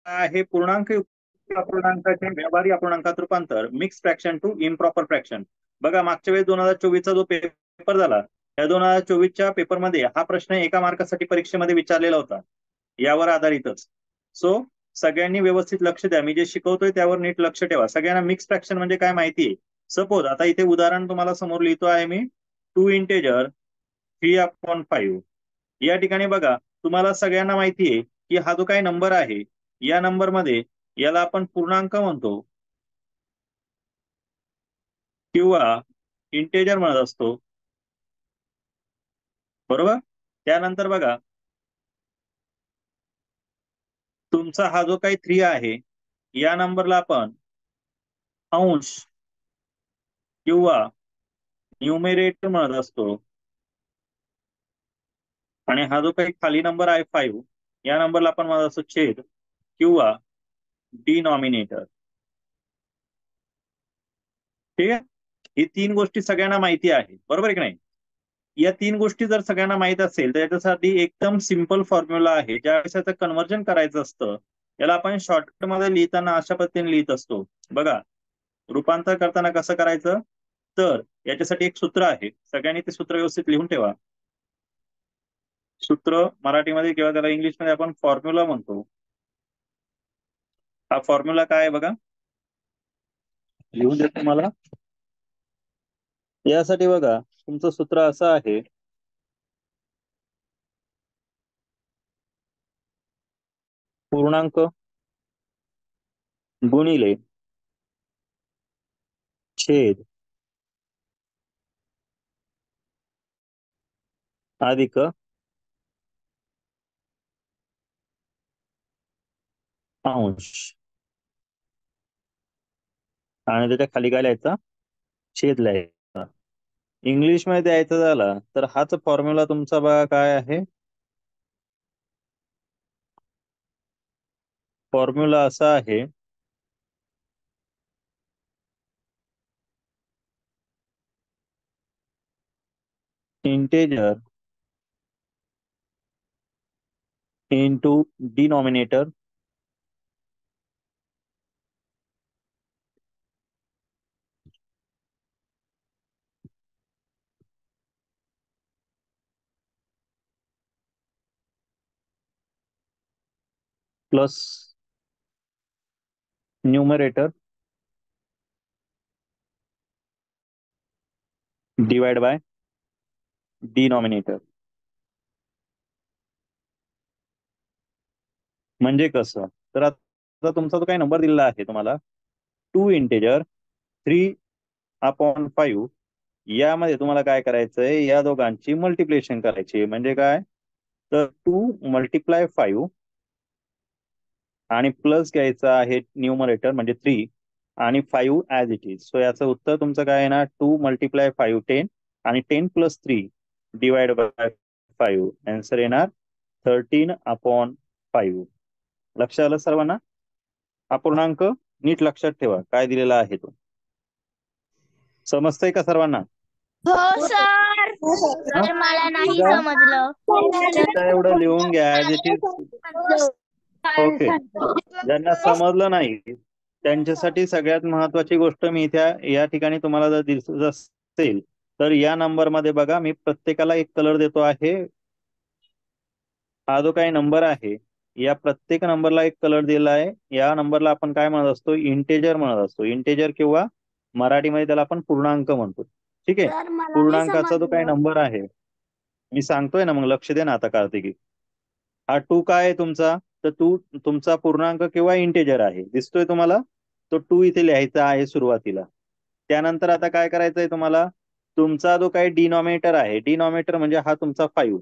आहे पूर्णांक अपूर्णांकाचे व्यावहारिक अपूर्णांकात रूपांतर, mix fraction to improper fraction. बघा मागच्या वेळेस 2024चा जो पेपर झाला, त्या 2024च्या पेपरमध्ये हा प्रश्न एका मार्कासाठी परीक्षेमध्ये विचारलेला होता, यावर आधारितच. सो सगळ्यांनी व्यवस्थित लक्ष द्या, मी जे शिकवतोय त्यावर नीट लक्ष ठेवा. सगळ्यांना मिक्स फ्रॅक्शन म्हणजे काय माहिती आहे? सपोज आता इथे उदाहरण तुम्हाला समोर लिहितो आहे मी, 2 इंटेजर 3/5. या ठिकाणी बघा तुम्हाला सगळ्यांना माहिती आहे की हा जो काही नंबर आहे, या नंबर मध्ये याला आपण पूर्णांक म्हणतो किंवा इंटेजर म्हणत असतो, बरोबर. त्यानंतर बघा तुमचा हा जो काही 3 आहे, या नंबरला आपण अंश किंवा न्यूमेरेटर म्हणत असतो, आणि हा जो काही खाली नंबर आहे 5, या नंबरला आपण म्हणत असतो छेद किंवा डिनॉमिनेटर. ठीक आहे, ही 3 गोष्टी सगळ्यांना माहिती आहे, बरोबर आहे की नाही? या 3 गोष्टी जर सगळ्यांना माहित असेल तर याच्यासाठी एकदम सिंपल फॉर्म्युला आहे. ज्यावेळेस याचं कन्व्हर्जन करायचं असतं, याला आपण शॉर्टकट मध्ये लिहिताना अशा पद्धतीने लिहित असतो. बघा रूपांतर करताना कसं करायचं, तर याच्यासाठी एक सूत्र आहे, सगळ्यांनी ते सूत्र व्यवस्थित लिहून ठेवा. सूत्र मराठीमध्ये किंवा त्याला इंग्लिश मध्ये आपण फॉर्म्युला म्हणतो. हा फॉर्म्युला काय आहे बघा, लिहून देतो तुम्हाला. यासाठी बघा तुमचं सूत्र असं आहे, पूर्णांक गुणिले छेद अधिक अंश, आणि त्याच्या खाली काय लिहायचा, छेद लिहायचा. इंग्लिश मध्ये द्यायचं झाला तर हाच फॉर्म्युला तुमचा बघा काय आहे, फॉर्म्युला असा आहे, integer into denominator plus numerator divide by denominator. म्हणजे कसं, तर आता तुमचा जो काही नंबर दिलेला आहे तुम्हाला 2 इंटेजर 3/5, यामध्ये तुम्हाला काय करायचंय, या दोघांची मल्टिप्लिकेशन करायची. म्हणजे काय, तर 2 मल्टिप्लाय 5 आणि प्लस घ्यायचं आहे न्यूमरेटर म्हणजे 3 आणि 5 ऍज इट इज. सो याचं उत्तर तुमचं काय आहे ना, 2 मल्टिप्लाय 5 10 आणि 10 प्लस 3 डिवाइड बाय 5. आन्सर येणार 13/5. लक्षात आलं सर्वांना? अपूर्णांक नीट लक्षात ठेवा काय दिलेला आहे तो. समजतंय का सर्वांना? हो सर. हा? सर मला नाही ठीक आहे? समजलं. ठीक आहे, एवढं लिहून घ्या ऍज इट इज. ओके, ज्यांना समजलं नाही त्यांच्यासाठी सगळ्यात महत्वाची गोष्ट मी इथे या ठिकाणी तुम्हाला जर दिसत असेल तर या नंबर मध्ये बघा मी प्रत्येकाला एक कलर देतो आहे. हा जो काही नंबर आहे या प्रत्येक नंबरला एक कलर दिला आहे. या नंबरला आपण काय म्हणत असतो, इंटेजर म्हणत असतो. इंटेजर किंवा मराठीमध्ये त्याला आपण पूर्णांक म्हणतो. ठीक आहे, सर मला नाही पूर्णांकाचा जो काही समजलं. नंबर आहे मी सांगतोय ना, मग लक्ष दे ना आता कार्तिकी. हा 2 काय आहे तुमचा, तर 2 तुमचा पूर्णांक किंवा इंटेजर आहे, दिसतोय तुम्हाला. तो 2 इथे लिहायचा आहे सुरुवातीला. त्यानंतर आता काय करायचंय तुम्हाला, तुमचा जो काही डिनॉमिनेटर आहे, डिनॉमिनेटर म्हणजे हा तुमचा 5.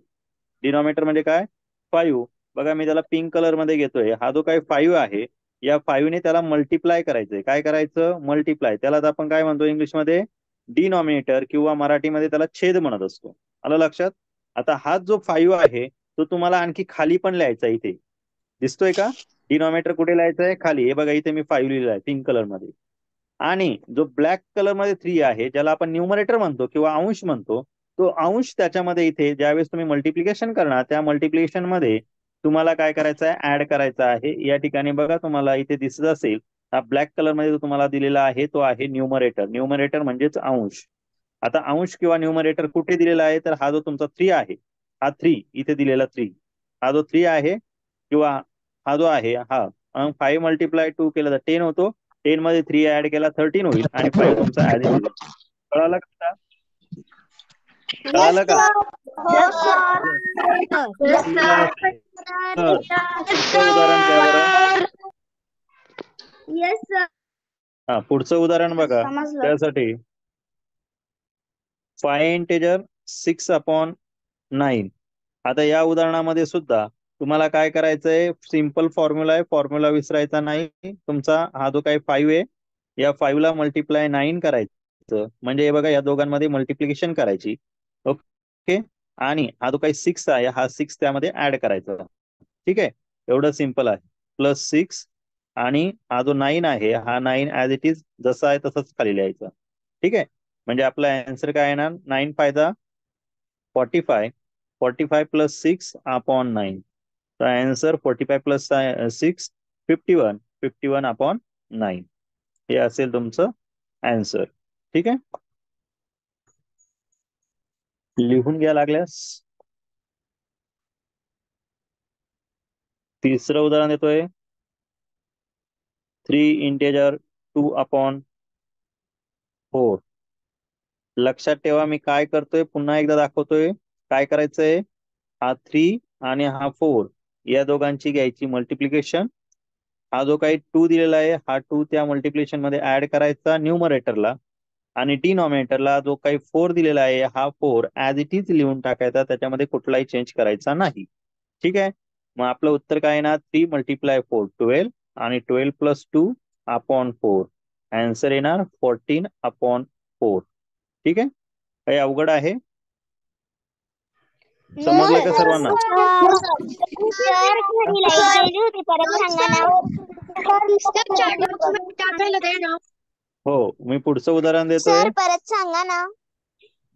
डिनॉमिनेटर म्हणजे काय, 5. बघा मी त्याला पिंक कलर मध्ये घेतोय. हा जो काही 5 आहे या 5 ने त्याला मल्टिप्लाय करायचंय. काय करायचं, मल्टिप्लाय. त्याला आपण काय म्हणतो इंग्लिशमध्ये, डिनॉमिनेटर किंवा मराठीमध्ये त्याला छेद म्हणत असतो. आलं लक्षात? आता हा जो 5 आहे तो तुम्हाला आणखी खाली पण लिहायचा इथे, दिसतोय का? डिनॉमिनेटर कुठे लिहायचं आहे, खाली. हे बघा इथे मी 5 लिहिलं आहे पिंक कलर मध्ये. आणि जो ब्लॅक कलर मध्ये 3 आहे ज्याला आपण न्यूमरेटर म्हणतो किंवा अंश म्हणतो, तो अंश त्याच्यामध्ये इथे ज्यावेळेस तुम्ही मल्टिप्लिकेशन करणार त्या मल्टिप्लिकेशन मध्ये तुम्हाला काय करायचं आहे, ऍड करायचा आहे. या ठिकाणी बघा, तुम्हाला इथे दिसत असेल, हा ब्लॅक कलर मध्ये जो तुम्हाला दिलेला आहे तो आहे न्यूमरेटर. न्यूमरेटर म्हणजेच अंश. आता अंश किंवा न्यूमरेटर कुठे दिलेला आहे, तर हा जो तुमचा 3 आहे, हा 3 इथे दिलेला 3, हा जो 3 आहे किंवा हा जो आहे हा 5 × 2 केलं तर 10 होतो. 10 मध्ये 3 ऍड केला 13 होईल आणि 5 तुमचा ऍज इट इज. कळालं का? यस कळालं का? सर. हो सर. Yes. तर पुढचं उदाहरण द्या बरं. Yes sir. हा, पुढचं उदाहरण बघा. समजलं. त्यासाठी 5 इंटेजर 6/9. आता या उदाहरणामध्ये सुद्धा तुम्हाला काय करायचंय, सिंपल फॉर्म्युला आहे, फॉर्म्युला विसरायचा नाही. तुमचा हा जो काही 5 आहे, या 5 ला मल्टिप्लाय 9 करायचं, म्हणजे हे बघा या दोघांमध्ये मल्टिप्लिकेशन करायची. ओके. आणि हा जो काही 6 आहे, हा 6 त्यामध्ये ऍड करायचा. ठीक आहे, एवढं सिंपल आहे. +6 आणि हा जो 9 आहे, हा 9 ऍज इट इज जसा आहे तसंच खाली लिहायचा. ठीक आहे, म्हणजे आपला आन्सर काय येणार, 9 फायदा 45, 45 + 6/9. तर आन्सर 45 + 6 51, 51/9 हे असेल तुमचं आन्सर. ठीक आहे, लिहून घ्या लागल्यास. तिसरं उदाहरण देतोय. 3 इंटेजर 2/4. लक्षात ठेवा, मी काय करतोय पुन्हा एकदा दाखवतोय. काय करायचंय, हा 3 आणि हा 4 या दोघांची घ्यायची मल्टिप्लिकेशन. हा जो काही 2 दिलेला आहे, हा 2 त्या मल्टिप्लिकेशन मध्ये ऍड करायचा न्यूमरेटरला, आणि डिनॉमिनेटरला जो काही 4 दिलेला आहे, हा 4 ऍज इट इज लिहून टाकायचा, त्याच्यामध्ये कुठलाही चेंज करायचा नाही. ठीक आहे, मग आपलं उत्तर काय येणार, 3 × 4 12 आणि 12 + 2/4. आन्सर येणार 14/4. ठीक आहे, काही अवघड आहे? समजलं का सर्वांना? सर घरी लाईट गेली होती, परत सांगा ना. हो, मी पुढचं उदाहरण देतोय. सर परत सांगा ना.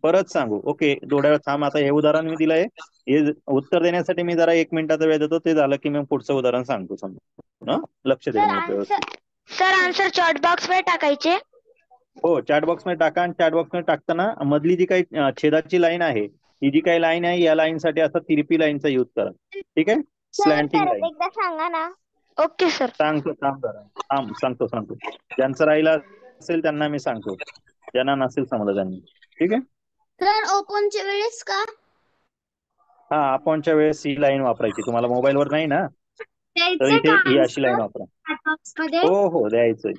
परत सांगू? ओके, थोड्या वेळ थांब. आता हे उदाहरण मी दिलंय, हे उत्तर देण्यासाठी मी जरा 1 मिनिटाचा वेळ देतो. ते झालं की मी पुढचं उदाहरण सांगतो. समजा लक्ष दे मग व्यवस्थित. सर आन्सर चॅट बॉक्स मध्ये टाकायचे. हो, चॅट बॉक्स मध्ये टाका. आणि चॅट बॉक्स मध्ये टाकताना मधली जी काही छेदाची लाईन आहे, ही जी काही लाईन आहे, या लाईन साठी असं तिरपी लाईनचा यूज करा. ठीक आहे, सर स्लॅन्टिंग परत लाईन. एकदा सांगा ना. Okay sir. सांगतो, थांब जरा, थांब, सांगतो. ज्यांचं राहिलं असेल त्यांना मी सांगतो, ज्यांना नसेल समजलं त्यांनी. ठीक आहे, सर ओपनच्या वेळेस का? हा, अपॉनच्या वेळेस ही लाईन वापरायची. तुम्हाला मोबाईलवर नाही ना, तर द्यायचं इथे का ही अशी लाईन आन्सर वापरा. चॅट बॉक्स मध्ये? हो हो, द्यायचंय.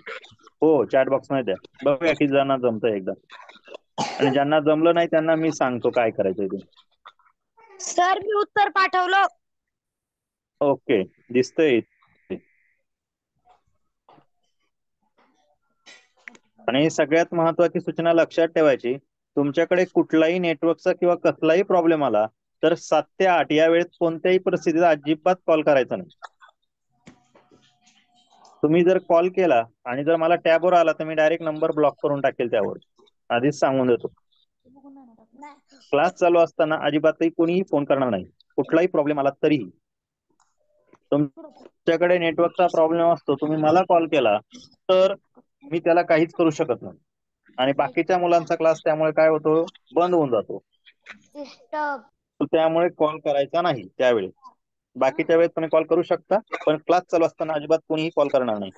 हो, चॅट बॉक्स मध्ये द्या. बघूया किती जणांना जमतं एकदा. आणि ज्यांना जमलं नाही त्यांना मी सांगतो काय करायचंय ते. सर मी उत्तर पाठवलं. ओके, दिसतंय. आणि सगळ्यात महत्वाची सूचना लक्षात ठेवायची, तुमच्याकडे कुठलाही नेटवर्कचा किंवा कसलाही प्रॉब्लेम आला तर 7 ते 8 या वेळेत कोणत्याही परिस्थितीत अजिबात कॉल करायचा नाही. तुम्ही जर कॉल केला आणि जर मला टॅबवर आला तर मी डायरेक्ट नंबर ब्लॉक करून टाकेल त्यावर, आधीच सांगून देतो. क्लास चालू असताना अजिबातही कोणीही फोन करणार नाही, कुठलाही प्रॉब्लेम आला तरीही. तुमच्याकडे नेटवर्कचा प्रॉब्लेम असतो, तुम्ही मला कॉल केला तर मी त्याला काहीच करू शकत नाही, आणि बाकीच्या मुलांचा क्लास त्यामुळे काय होतो, बंद होऊन जातो. तर त्यामुळे कॉल करायचा नाही त्यावेळी. बाकीच्या वेळेस तुम्ही कॉल करू शकता, पण क्लास चालू असताना अजिबात कोणीही कॉल करणार नाही,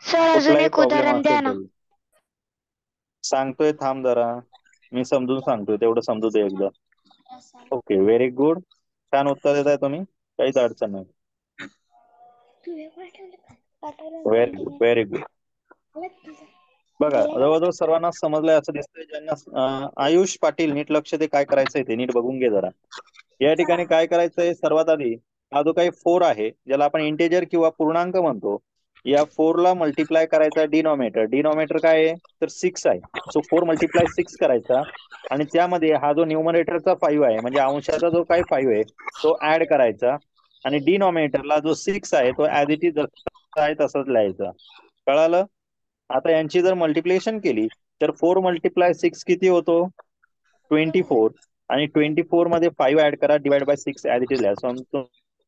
सर अजून कुठलाही एक प्रॉब्लेम उदाहरण द्या असेल ना. तरी. सांगतोय, थांब जरा, मी समजून सांगतोय, तेवढं समजू दे एकदा. ओके, व्हेरी गुड, छान उत्तर देताय तुम्ही, काहीच अडचण नाही. Very good, very good. बघा, जवळजवळ सर्वांना समजलंय असं दिसतंय. ज्यांना आयुष पाटील, नीट लक्ष दे, काय करायचंय ते नीट बघून घे जरा. या ठिकाणी काय करायचंय, सर्वात आधी हा जो काही 4 आहे, ज्याला आपण इंटेजर किंवा पूर्णांक म्हणतो, या 4 ला मल्टिप्लाय करायचा डिनॉमिनेटर. डिनॉमिनेटर काय आहे, तर 6 आहे. सो 4 × 6 करायचा, आणि त्यामध्ये हा जो न्यूमरेटरचा 5 आहे, म्हणजे अंशाचा जो काही 5 आहे, तो ऍड करायचा, आणि डिनॉमिनेटरला जो 6 आहे तो ऍज इट इज आहे तसंच लिहायचा. कळालं? आता यांची जर मल्टिप्लिकेशन केली तर 4 × 6 किती होतो, 24. आणि 24 मध्ये 5 ऍड करा, divide by 6 as it is लिहा.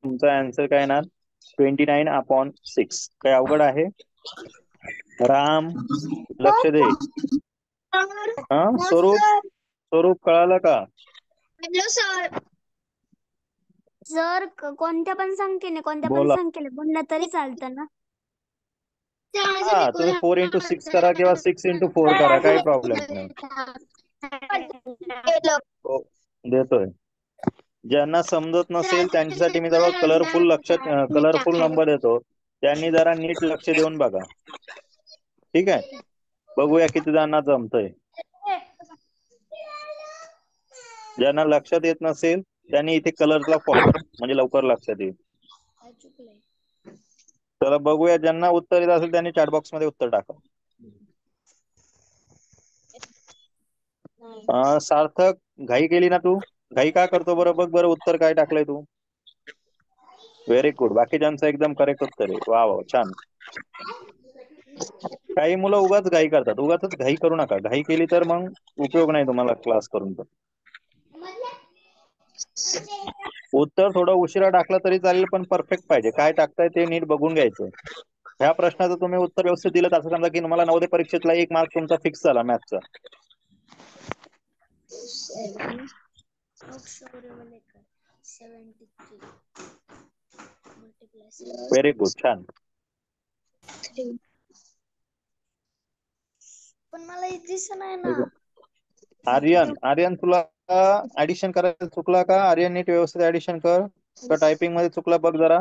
तुमचा आन्सर काय येणार 29/6. काय अवघड आहे? राम, लक्ष दे. हा, स्वरूप स्वरूप कळालं का? सर कोणत्या पण संख्येने बोला. बोललं तरी चालतं ना? हा, तुम्ही 4x6 करा किंवा 6x4 करा, काही प्रॉब्लेम नाही. हो, देतोय. ज्यांना समजत नसेल त्यांच्यासाठी मी जरा कलरफुल नंबर देतो, त्यांनी जरा नीट लक्ष देऊन बघा. ठीक आहे, बघूया किती जणांना जमतंय. ज्यांना लक्षात येत नसेल त्यांनी इथे कलर्सला फॉलो करा, म्हणजे लवकर लक्षात येईल. चला बघूया, ज्यांना उत्तर येत असेल त्यांनी चॅट बॉक्स मध्ये उत्तर टाका. सार्थक, घाई केली ना तू? घाई का करतो बरं? बघ बरं उत्तर काय टाकलंय तू. व्हेरी गुड, बाकीच्यांचं एकदम करेक्ट उत्तर आहे. वा वा, छान. काही मुलं उगाच घाई करतात. उगाच घाई करू नका. घाई केली तर मग उपयोग नाही तुम्हाला क्लास करून. तर उत्तर थोडं उशिरा टाकलं तरी चालेल, पण परफेक्ट पाहिजे. काय टाकताय ते नीट बघून घ्यायचं. ह्या प्रश्नाचं तुम्ही उत्तर व्यवस्थित दिलं असं समजा की तुम्हाला नवोदय परीक्षेतला 1 मार्क तुमचा फिक्स झाला मॅथचा. व्हेरी गुड, छान. पण मला दिसत नाही ना. आर्यन तुला ऍडिशन करायला चुकला का? आर्यन नीट व्यवस्थित ऍडिशन कर. का टायपिंग मध्ये चुकला बघ जरा.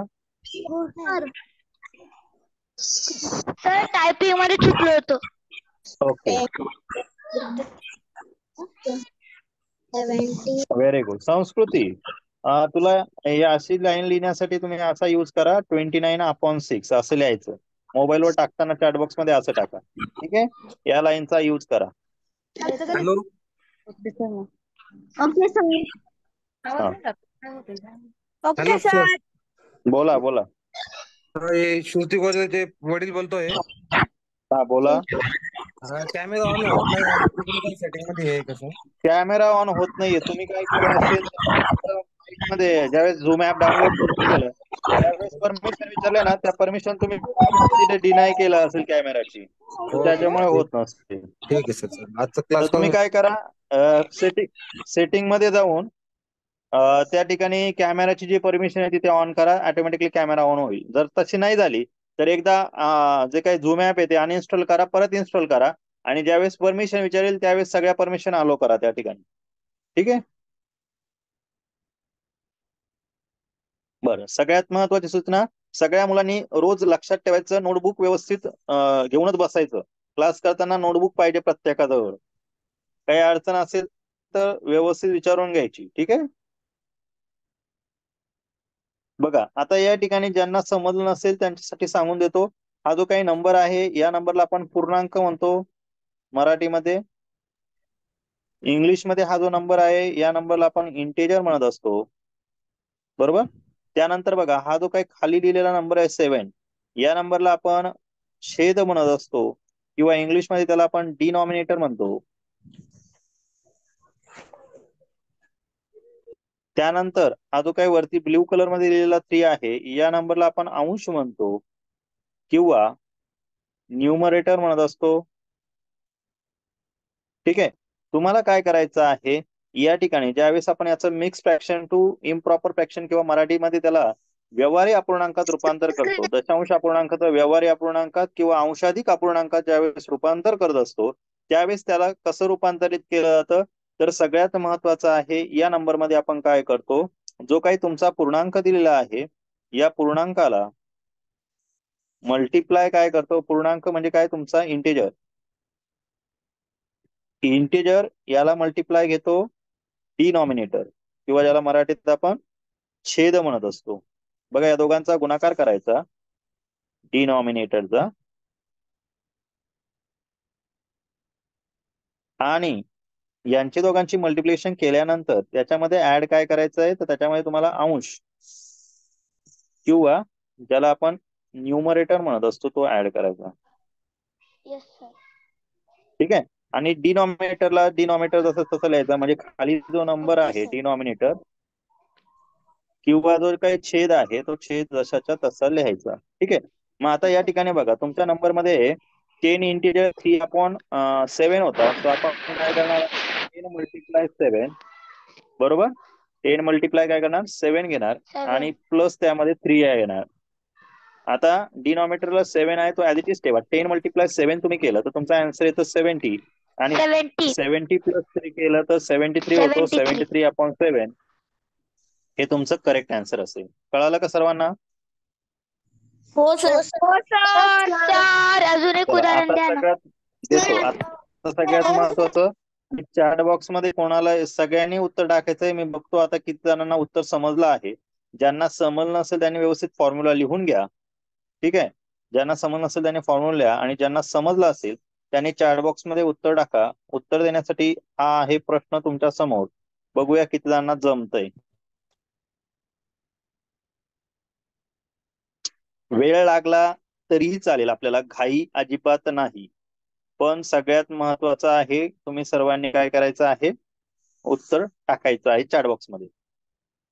सर टायपिंग मध्ये चुकलो होतो. Okay, very good. संस्कृती, तुला हे अशी लाईन लिहिण्यासाठी तुम्ही असा यूज करा, 29/6 असं लिहायचं. मोबाईलवर टाकताना चॅट बॉक्स मध्ये असं टाका. ठीक आहे, या लाईनचा यूज करा. Hello, okay sir. हा, हॅलो सर. बोला बोला. हे श्रुती गोरेचे वडील बोलतोय. हा, बोला. कॅमेरा ऑन होत नाही, टेक्निकल सेटिंग मध्ये आहे कसं? कॅमेरा ऑन होत नाहीये. तुम्ही काय केलं असेल मध्ये, ज्यावेळेस झूम ऍप डाउनलोड केलं त्यावेळेस परमिशन विचारले ना, त्या परमिशन तुम्ही तिथे डिनाय केलं असेल कॅमेराची, त्याच्यामुळे ठीक होत नसते. आहे सर. आजचा तर क्लास तुम्ही काय करा, सेटिंग मध्ये जाऊन त्या ठिकाणी कॅमेराची जी परमिशन आहे तिथे ऑन करा, ऑटोमॅटिकली कॅमेरा ऑन होईल. जर तशी नाही झाली तर एकदा जे काही झूम ऍप आहे ते अनइन्स्टॉल करा, परत इन्स्टॉल करा, आणि ज्यावेळेस परमिशन विचारेल त्यावेळेस सगळ्या परमिशन अलो करा त्या ठिकाणी. ठीक आहे, बरं. सगळ्यात महत्वाची सूचना, सगळ्या मुलांनी रोज लक्षात ठेवायचं, नोटबुक व्यवस्थित घेऊनच बसायचं. क्लास करताना नोटबुक पाहिजे प्रत्येकाजवळ. काही अडचण असेल तर व्यवस्थित विचारून घ्यायची. ठीक आहे, बघा आता या ठिकाणी ज्यांना समजलं नसेल त्यांच्यासाठी सांगून देतो. हा जो काही नंबर आहे या नंबरला आपण पूर्णांक म्हणतो मराठीमध्ये. इंग्लिशमध्ये हा जो नंबर आहे या नंबरला आपण इंटेजर म्हणत असतो, बरोबर. त्यानंतर बघा, हा जो काही खाली लिहिलेला नंबर आहे 7, या नंबरला आपण छेद म्हणत असतो, किंवा इंग्लिशमध्ये त्याला आपण डिनॉमिनेटर म्हणतो. त्यानंतर हा जो काही वरती ब्ल्यू कलर मध्ये लिहिलेला 3 आहे या नंबरला आपण अंश म्हणतो, किंवा न्यूमरेटर म्हणत असतो. ठीक आहे, तुम्हाला काय करायचं आहे, या ठिकाणी ज्यावेळेस आपण याचं mix fraction to improper fraction किंवा मराठीमध्ये त्याला व्यवहारी अपूर्णांकात रूपांतर करतो, दशांश अपूर्णांकाचं व्यवहारी अपूर्णांकात किंवा अंशाधिक अपूर्णांकात ज्यावेळेस रूपांतर करत असतो त्यावेळेस त्याला कसं रूपांतरित केलं जातं, तर सगळ्यात महत्वाचं आहे या नंबरमध्ये आपण काय करतो, जो काही तुमचा पूर्णांक दिलेला आहे या पूर्णांकाला मल्टिप्लाय काय करतो. पूर्णांक म्हणजे काय, तुमचा इंटेजर. इंटेजर याला मल्टिप्लाय घेतो डिनॉमिनेटर, किंवा ज्याला मराठीत आपण छेद म्हणत असतो. बघा, या दोघांचा गुणाकार करायचा डिनॉमिनेटरचा, आणि यांची दोघांची मल्टिप्लिकेशन केल्यानंतर त्याच्यामध्ये ऍड काय करायचं आहे, तर त्याच्यामध्ये तुम्हाला अंश किंवा ज्याला आपण न्यूमरेटर म्हणत असतो तो ऍड करायचा. ठीक आहे, आणि डिनॉमिनेटर जसं तसं लिहायचं, म्हणजे खाली जो नंबर आहे डिनॉमिनेटर किंवा जो काही छेद आहे तो छेद जशाच्या तसा लिहायचा. ठीक आहे. मग आता या ठिकाणी बघा तुमच्या नंबर मध्ये 10∗3/7 होता, सो आपण काय करणार, 10 × 7 बरोबर. 10 काय करणार, 7 घेणार आणि प्लस त्यामध्ये 3 येणार. आता डिनॉमिनेटरला 7 आहे तो ऍज इट इज ठेवा. 10 × 7 तुम्ही केलं तर तुमचा आन्सर येतो 70 आणि 70 प्लस 3 केलं तर 73 होतो. 73/7 हे तुमचं करेक्ट आन्सर असेल. कळालं का सर्वांना? हो सर. हो सर. सर अजून एक चला उदाहरण आता द्या ना. सगळ्यात देतो. आता सगळ्यात महत्वाचं, चॅट बॉक्स मध्ये कोणाला सगळ्यांनी उत्तर टाकायचंय. मी बघतो आता किती जणांना उत्तर समजलं आहे. ज्यांना समजलं नसेल त्यांनी व्यवस्थित फॉर्म्युला लिहून घ्या. ठीक आहे. ज्यांना समजलं नसेल त्यांनी फॉर्म्युला लिहा आणि ज्यांना समजलं असेल त्यांनी चॅट बॉक्स मध्ये उत्तर टाका. उत्तर देण्यासाठी हा आहे प्रश्न तुमच्या समोर. बघूया किती जणांना जमतंय. वेळ लागला तरीही चालेल, आपल्याला घाई अजिबात नाही. पण सगळ्यात महत्वाचं आहे तुम्ही सर्वांनी काय करायचं आहे, उत्तर टाकायचं आहे चॅट बॉक्स मध्ये.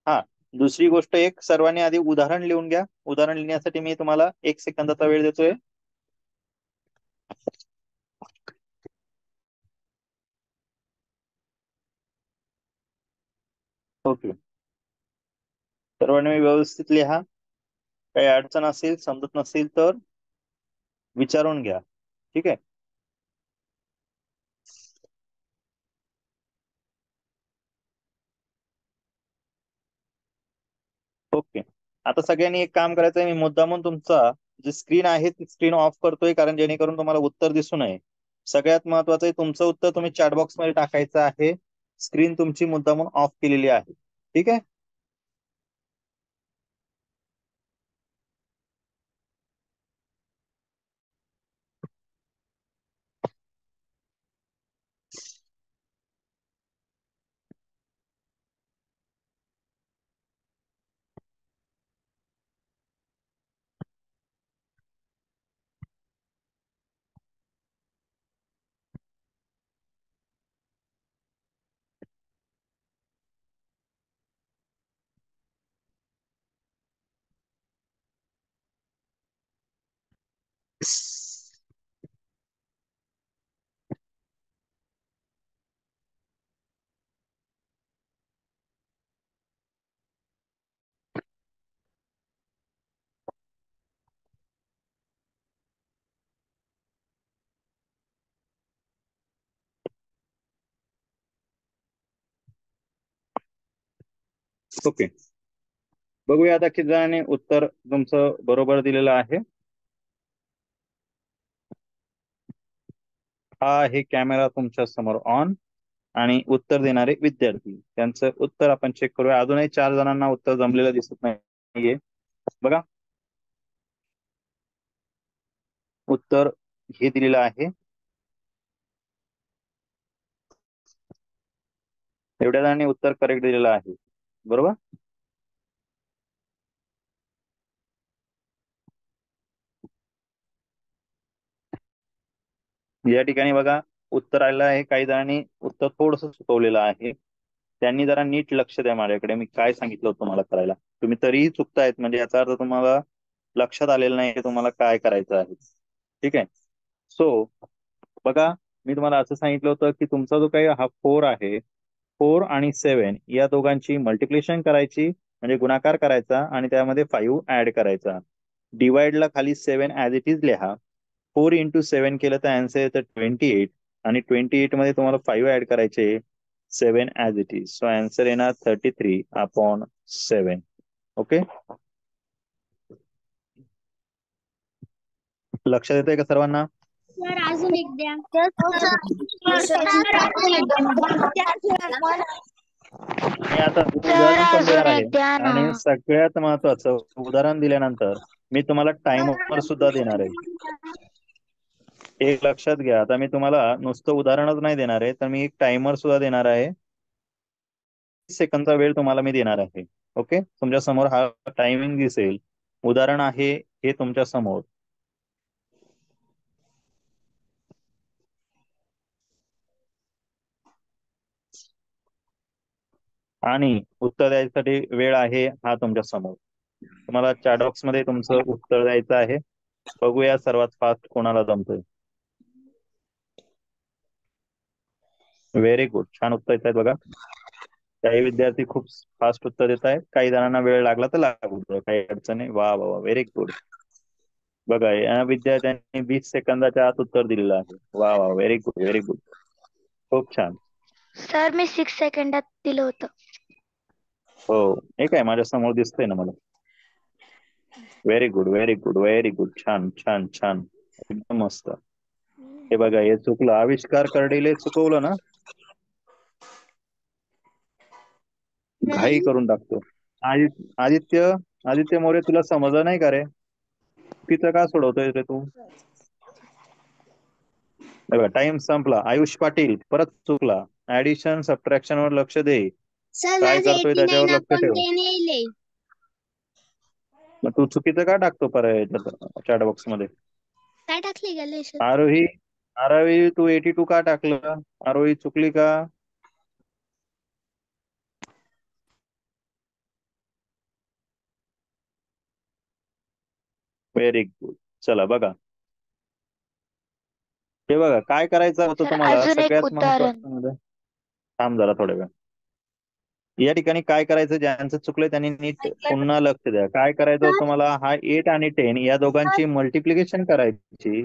हा, दुसरी गोष्ट, एक सर्वांनी आधी उदाहरण लिहून घ्या. उदाहरण लिहिण्यासाठी मी तुम्हाला 1 सेकंदाचा वेळ देतोय. ओके. सर्वांनी व्यवस्थित लिहा. काही अडचण असेल, समजत नसेल तर विचारून घ्या. ठीक आहे. ओके. आता सगळ्यांनी एक काम करायचंय, मी मुद्दामून तुमचा जी स्क्रीन आहे ती स्क्रीन ऑफ करतोय, कारण जेणेकरून तुम्हाला उत्तर दिसू नये. सगळ्यात महत्वाचं आहे तुमचं उत्तर तुम्ही चॅट बॉक्स मध्ये टाकायचं आहे. स्क्रीन तुमची मुद्दामून ऑफ केलेली आहे. ठीक आहे. ओके. बघूया आता किती जणांनी उत्तर तुमचं बरोबर दिलेलं आहे. हा आहे कॅमेरा तुमच्या समोर ऑन आणि उत्तर देणारे विद्यार्थी, त्यांचं उत्तर आपण चेक करूया. अजूनही 4 जणांना उत्तर जमलेलं दिसत नाहीये. बघा, उत्तर हे दिलेलं आहे. एवढ्या जणांनी उत्तर करेक्ट दिलेलं आहे. बरोबर. या ठिकाणी बघा उत्तर आलेलं आहे. काही जणांनी उत्तर थोडस चुकवलेलं आहे. त्यांनी जरा नीट लक्ष द्या माझ्याकडे. मी काय सांगितलं होतं तुम्हाला करायला, तुम्ही तरीही चुकतायत, म्हणजे याचा अर्थ तुम्हाला लक्षात आलेलं नाही की तुम्हाला काय करायचं आहे. ठीक आहे. सो बघा, मी तुम्हाला असं सांगितलं होतं की तुमचा जो काही हा 4 आहे, 4 आणि 7 या दोघांची मल्टिप्लिकेशन करायची, म्हणजे गुणाकार करायचा आणि त्यामध्ये 5 ऍड करायचा. डिवाइडला खाली 7 ऍज इट इज लिहा. 4 × 7 केलं तर आन्सर येतं 28 आणि 28 मध्ये तुम्हाला 5 ऍड करायचे, 7 as it is. So answer येणार 33/7. ओके. लक्षात येतंय का सर्वांना? सर अजून एक द्या. मी आता सर उदाहरण पण देणार अजून आहे एक द्या ना. आणि सगळ्यात महत्वाचं, उदाहरण दिल्यानंतर मी तुम्हाला टाइमर सुद्धा देणार आहे. एक लक्षात घ्या, आता मी तुम्हाला नुसतं उदाहरणच नाही देणार आहे, तर मी एक टाइमर सुद्धा देणार आहे. 30 सेकंदचा वेळ तुम्हाला मी देणार आहे. ओके. तुमच्या समोर हा टायमिंग दिसेल, उदाहरण आहे हे तुमच्या समोर. आणि उत्तर द्यायसाठी वेळ आहे हा तुमच्या समोर. तुम्हाला चॅट बॉक्स मध्ये तुमचं उत्तर द्यायचं आहे. बघूया सर्वात फास्ट कोणाला जमतोय. व्हेरी गुड, छान उत्तर येत आहेत बघा. काही विद्यार्थी खूप फास्ट उत्तर देत आहेत, काही जणांना वेळ लागला तर लागू द्या, काही अडचण नाही. वा वा वा, व्हेरी गुड. बघा या विद्यार्थ्यांनी 20 सेकंदाच्या आत उत्तर दिलेलं आहे. वा वा, व्हेरी गुड व्हेरी गुड, खूप छान. सर मी 6 सेकंदात दिलं होतं. हो, हे काय माझ्या समोर दिसतंय ना मला. Very good very good very good, छान छान छान, एकदम मस्त. हे बघा हे चुकलं, आविष्कार कर्डिले चुकवलं ना, घाई करून टाकतो. आदित्य आदित्य मोरे, तुला समजलं नाही का रे? चुकीचं का सोडवतोय रे तू? बघा टाइम संपला. आयुष पाटील परत चुकला. ऍडिशन सबट्रॅक्शन वर लक्ष दे. सर काय माझं करतोय 89 त्याच्यावर लक्ष अपॉन ठेव. 10 येईल. मग तू चुकीचं का टाकतो परत चॅट बॉक्स मध्ये? काय टाकले गेले सर? आरोही आरोही तू 82 का टाकलं? आरोही चुकली का? Very good. चला बघा, हे बघा काय करायचं होतं सर तुम्हाला अजून एक सगळ्यात उदाहरण. महत्वाचं मध्ये. थांब जरा थोड्या वेळ. या ठिकाणी काय करायचं, ज्यांचं चुकलंय त्यांनी नीट पुन्हा लक्ष द्या. काय करायचं होतं तुम्हाला, हा 8 आणि 10 या दोघांची मल्टिप्लिकेशन करायची.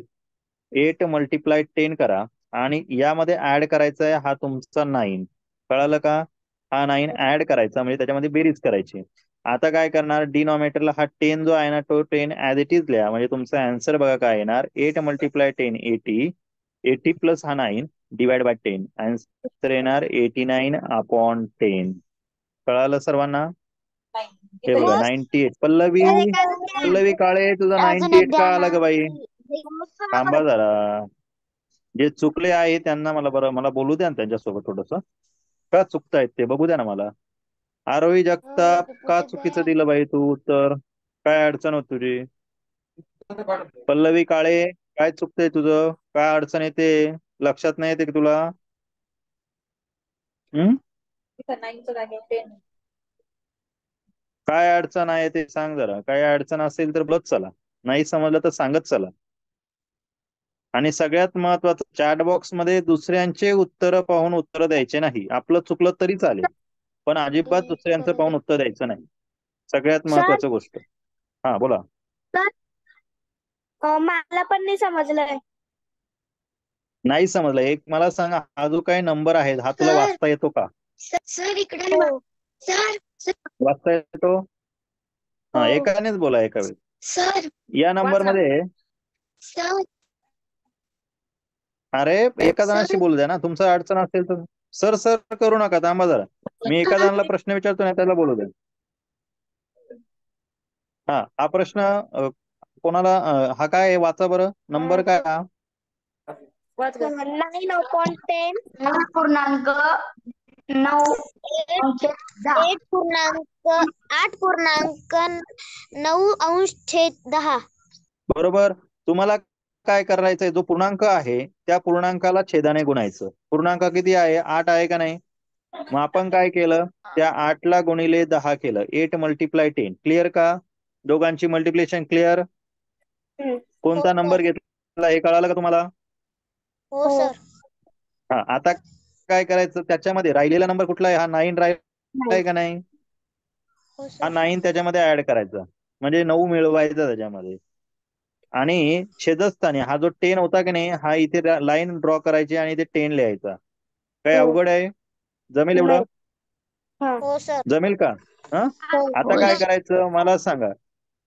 8 मल्टिप्लाय 10 करा आणि यामध्ये ऍड करायचा आहे हा तुमचा 9. कळालं का? हा 9 ऍड करायचा म्हणजे त्याच्यामध्ये बेरीज करायची. आता काय करणार, डिनॉमिनेटरला हा 10 जो आहे ना तो 10 ऍज इट इज लिहा. म्हणजे तुमचा आन्सर बघा काय येणार, 8 मल्टिप्लाय 10 80, 80 प्लस हा 9 डिवाइड बाय 10. आन्सर येणार 89 अपॉन 10. कळालं सर्वांना? हे बघा 98. पल्लवी पल्लवी काळे, तुझा अजून एक 98 द्या का आला ना. ग बाई? थांबा जरा. जे चुकले आहे त्यांना मला बोलू द्या ना त्यांच्यासोबत थोडस. का चुकतायत ते बघू द्या ना मला. आरोही जगताप, का चुकीचं दिलं बाई तू उत्तर? काय अडचण होत तुझी? पल्लवी काळे, काय चुकतंय तुझं? काय अडचण येते? लक्षात नाही येते की तुला? हम्म, काय अडचण आहे ते सांग जरा. काय अडचण असेल तर बोलत चला, नाही समजलं तर सांगत चला. आणि सगळ्यात महत्वाचं, चॅट बॉक्स मध्ये दुसऱ्यांचे उत्तर पाहून उत्तर द्यायचे नाही. आपलं चुकलं तरी चालेल, पण अजिबात दुसऱ्यांचं पाहून उत्तर द्यायचं नाही. सगळ्यात सर महत्वाची गोष्ट. हा बोला. मला पण नाही समजलंय. नाही समजलं, एक मला सांगा, हा जो काही नंबर आहे हा तुला सर वाचता येतो का? सर इकडे सर वाचता येतो? हा, एकानेच बोला एका वेळेस. सर या नंबर मध्ये, सर अरे एका जणाशी बोलू द्या ना. तुमचं अडचण असेल तर सर सर करू नका, थांबा जरा. मी एका जणाला प्रश्न विचारतो ना, त्याला बोलू द्या. हा, हा प्रश्न कोणाला हा काय आहे? वाचा बरं, नंबर काय हा? 9 अपॉन 10 8 पूर्णांक 8.9 अंश छेद 10. बरोबर. तुम्हाला काय करायचंय, जो पूर्णांक आहे त्या पूर्णांकाला छेदाने गुणायचं. पूर्णांक किती आहे? 8 आहे का नाही? मग आपण काय केलं, त्या 8ला गुणिले 10 केलं. 8 मल्टिप्लाय 10. क्लिअर का? दोघांची मल्टिप्लिकेशन क्लिअर? कोणता नंबर घेतला हे कळालं का तुम्हाला? हो सर. हा, आता काय करायचं, त्याच्यामध्ये राहिलेला नंबर कुठला आहे? हा 9 राहिला आहे का नाही? हो हा सर. 9 त्याच्यामध्ये ऍड करायचा, म्हणजे 9 मिळवायचा त्याच्यामध्ये. आणि छेदस्थानी हा जो 10 होता की नाही, हा इथे लाईन ड्रॉ करायची आणि ते 10 लिहायचा. काय अवघड आहे? जमेल एवढं? हो सर. जमेल का? हा, आता काय करायचं मला सांगा.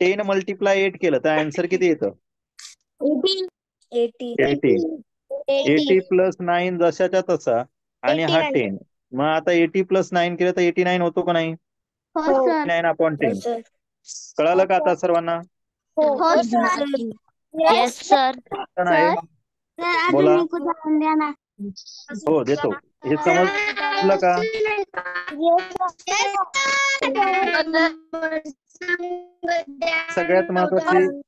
10 मल्टिप्लाय 8 केलं तर आन्सर किती येतं? 80. 80 प्लस 9 जशाच्या तसा, आणि हा 10. मग आता 80 प्लस 9 केलं तर 89 होतो का नाही? हो सर. 9 अपॉन 10. कळालं का आता सर्वांना? हो सर. Yes sir. आता नाही, बोला. अजून एक उदाहरण द्या ना. हो देतो. हे समजलं का? सगळ्यात महत्वाची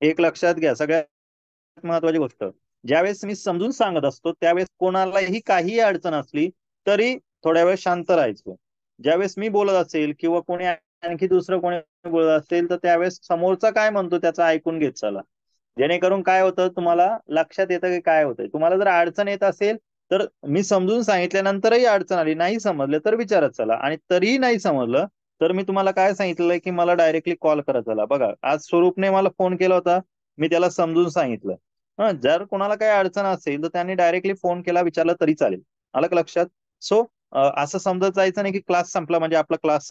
एक लक्षात घ्या, सगळ्यात महत्वाची गोष्ट, ज्यावेळेस मी समजून सांगत असतो त्यावेळेस कोणालाही काही अडचण असली तरी थोड्या वेळ शांत राहायचं. ज्यावेळेस मी बोलत असेल किंवा कोणी आणखी दुसरं कोणी बोलत असेल तर त्यावेळेस समोरचा काय म्हणतो त्याचं ऐकून घेत चला. जेणेकरून काय होतं तुम्हाला लक्षात येतं की काय होतंय. तुम्हाला जर अडचण येत असेल तर मी समजून सांगितल्यानंतरही अडचण आली नाही समजलं तर विचारत चला, आणि तरीही नाही समजलं तर मी तुम्हाला काय सांगितलंय की मला डायरेक्टली कॉल करत चला. बघा आज स्वरूपने मला फोन केला होता, मी त्याला समजून सांगितलं. जर कोणाला काही अडचण असेल तर त्यांनी डायरेक्टली फोन केला विचारलं तरी चालेल. आलं का लक्षात? सो असं समजत जायचं नाही की क्लास संपला म्हणजे आपला क्लास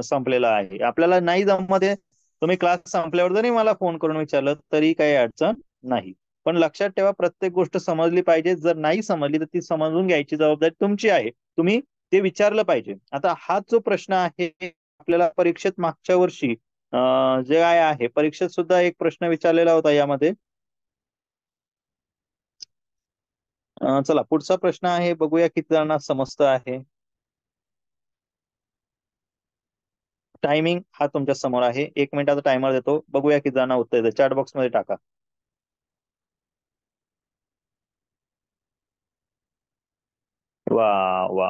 संपलेला आहे. आपल्याला नाही जमत आहे, तुम्ही क्लास संपल्यावर जरी मला फोन करून विचारलं तरी काही अडचण नाही. पण लक्षात ठेवा प्रत्येक गोष्ट समजली पाहिजे. जर नाही समजली तर ती समजून घ्यायची जबाबदारी तुमची आहे. तुम्ही ते विचारलं पाहिजे. आता हा जो प्रश्न आहे आपल्याला परीक्षेत मागच्या वर्षी जे आहे परीक्षेत सुद्धा एक प्रश्न विचारलेला होता यामध्ये. चला पुढचा प्रश्न आहे, बघूया किती जणांना समजतं आहे. टायमिंग हा तुमच्या समोर आहे, 1 मिनिटाचा टायमर देतो, बघूया किती जणांना उत्तर येतं. चॅट बॉक्स मध्ये टाका. वा वा,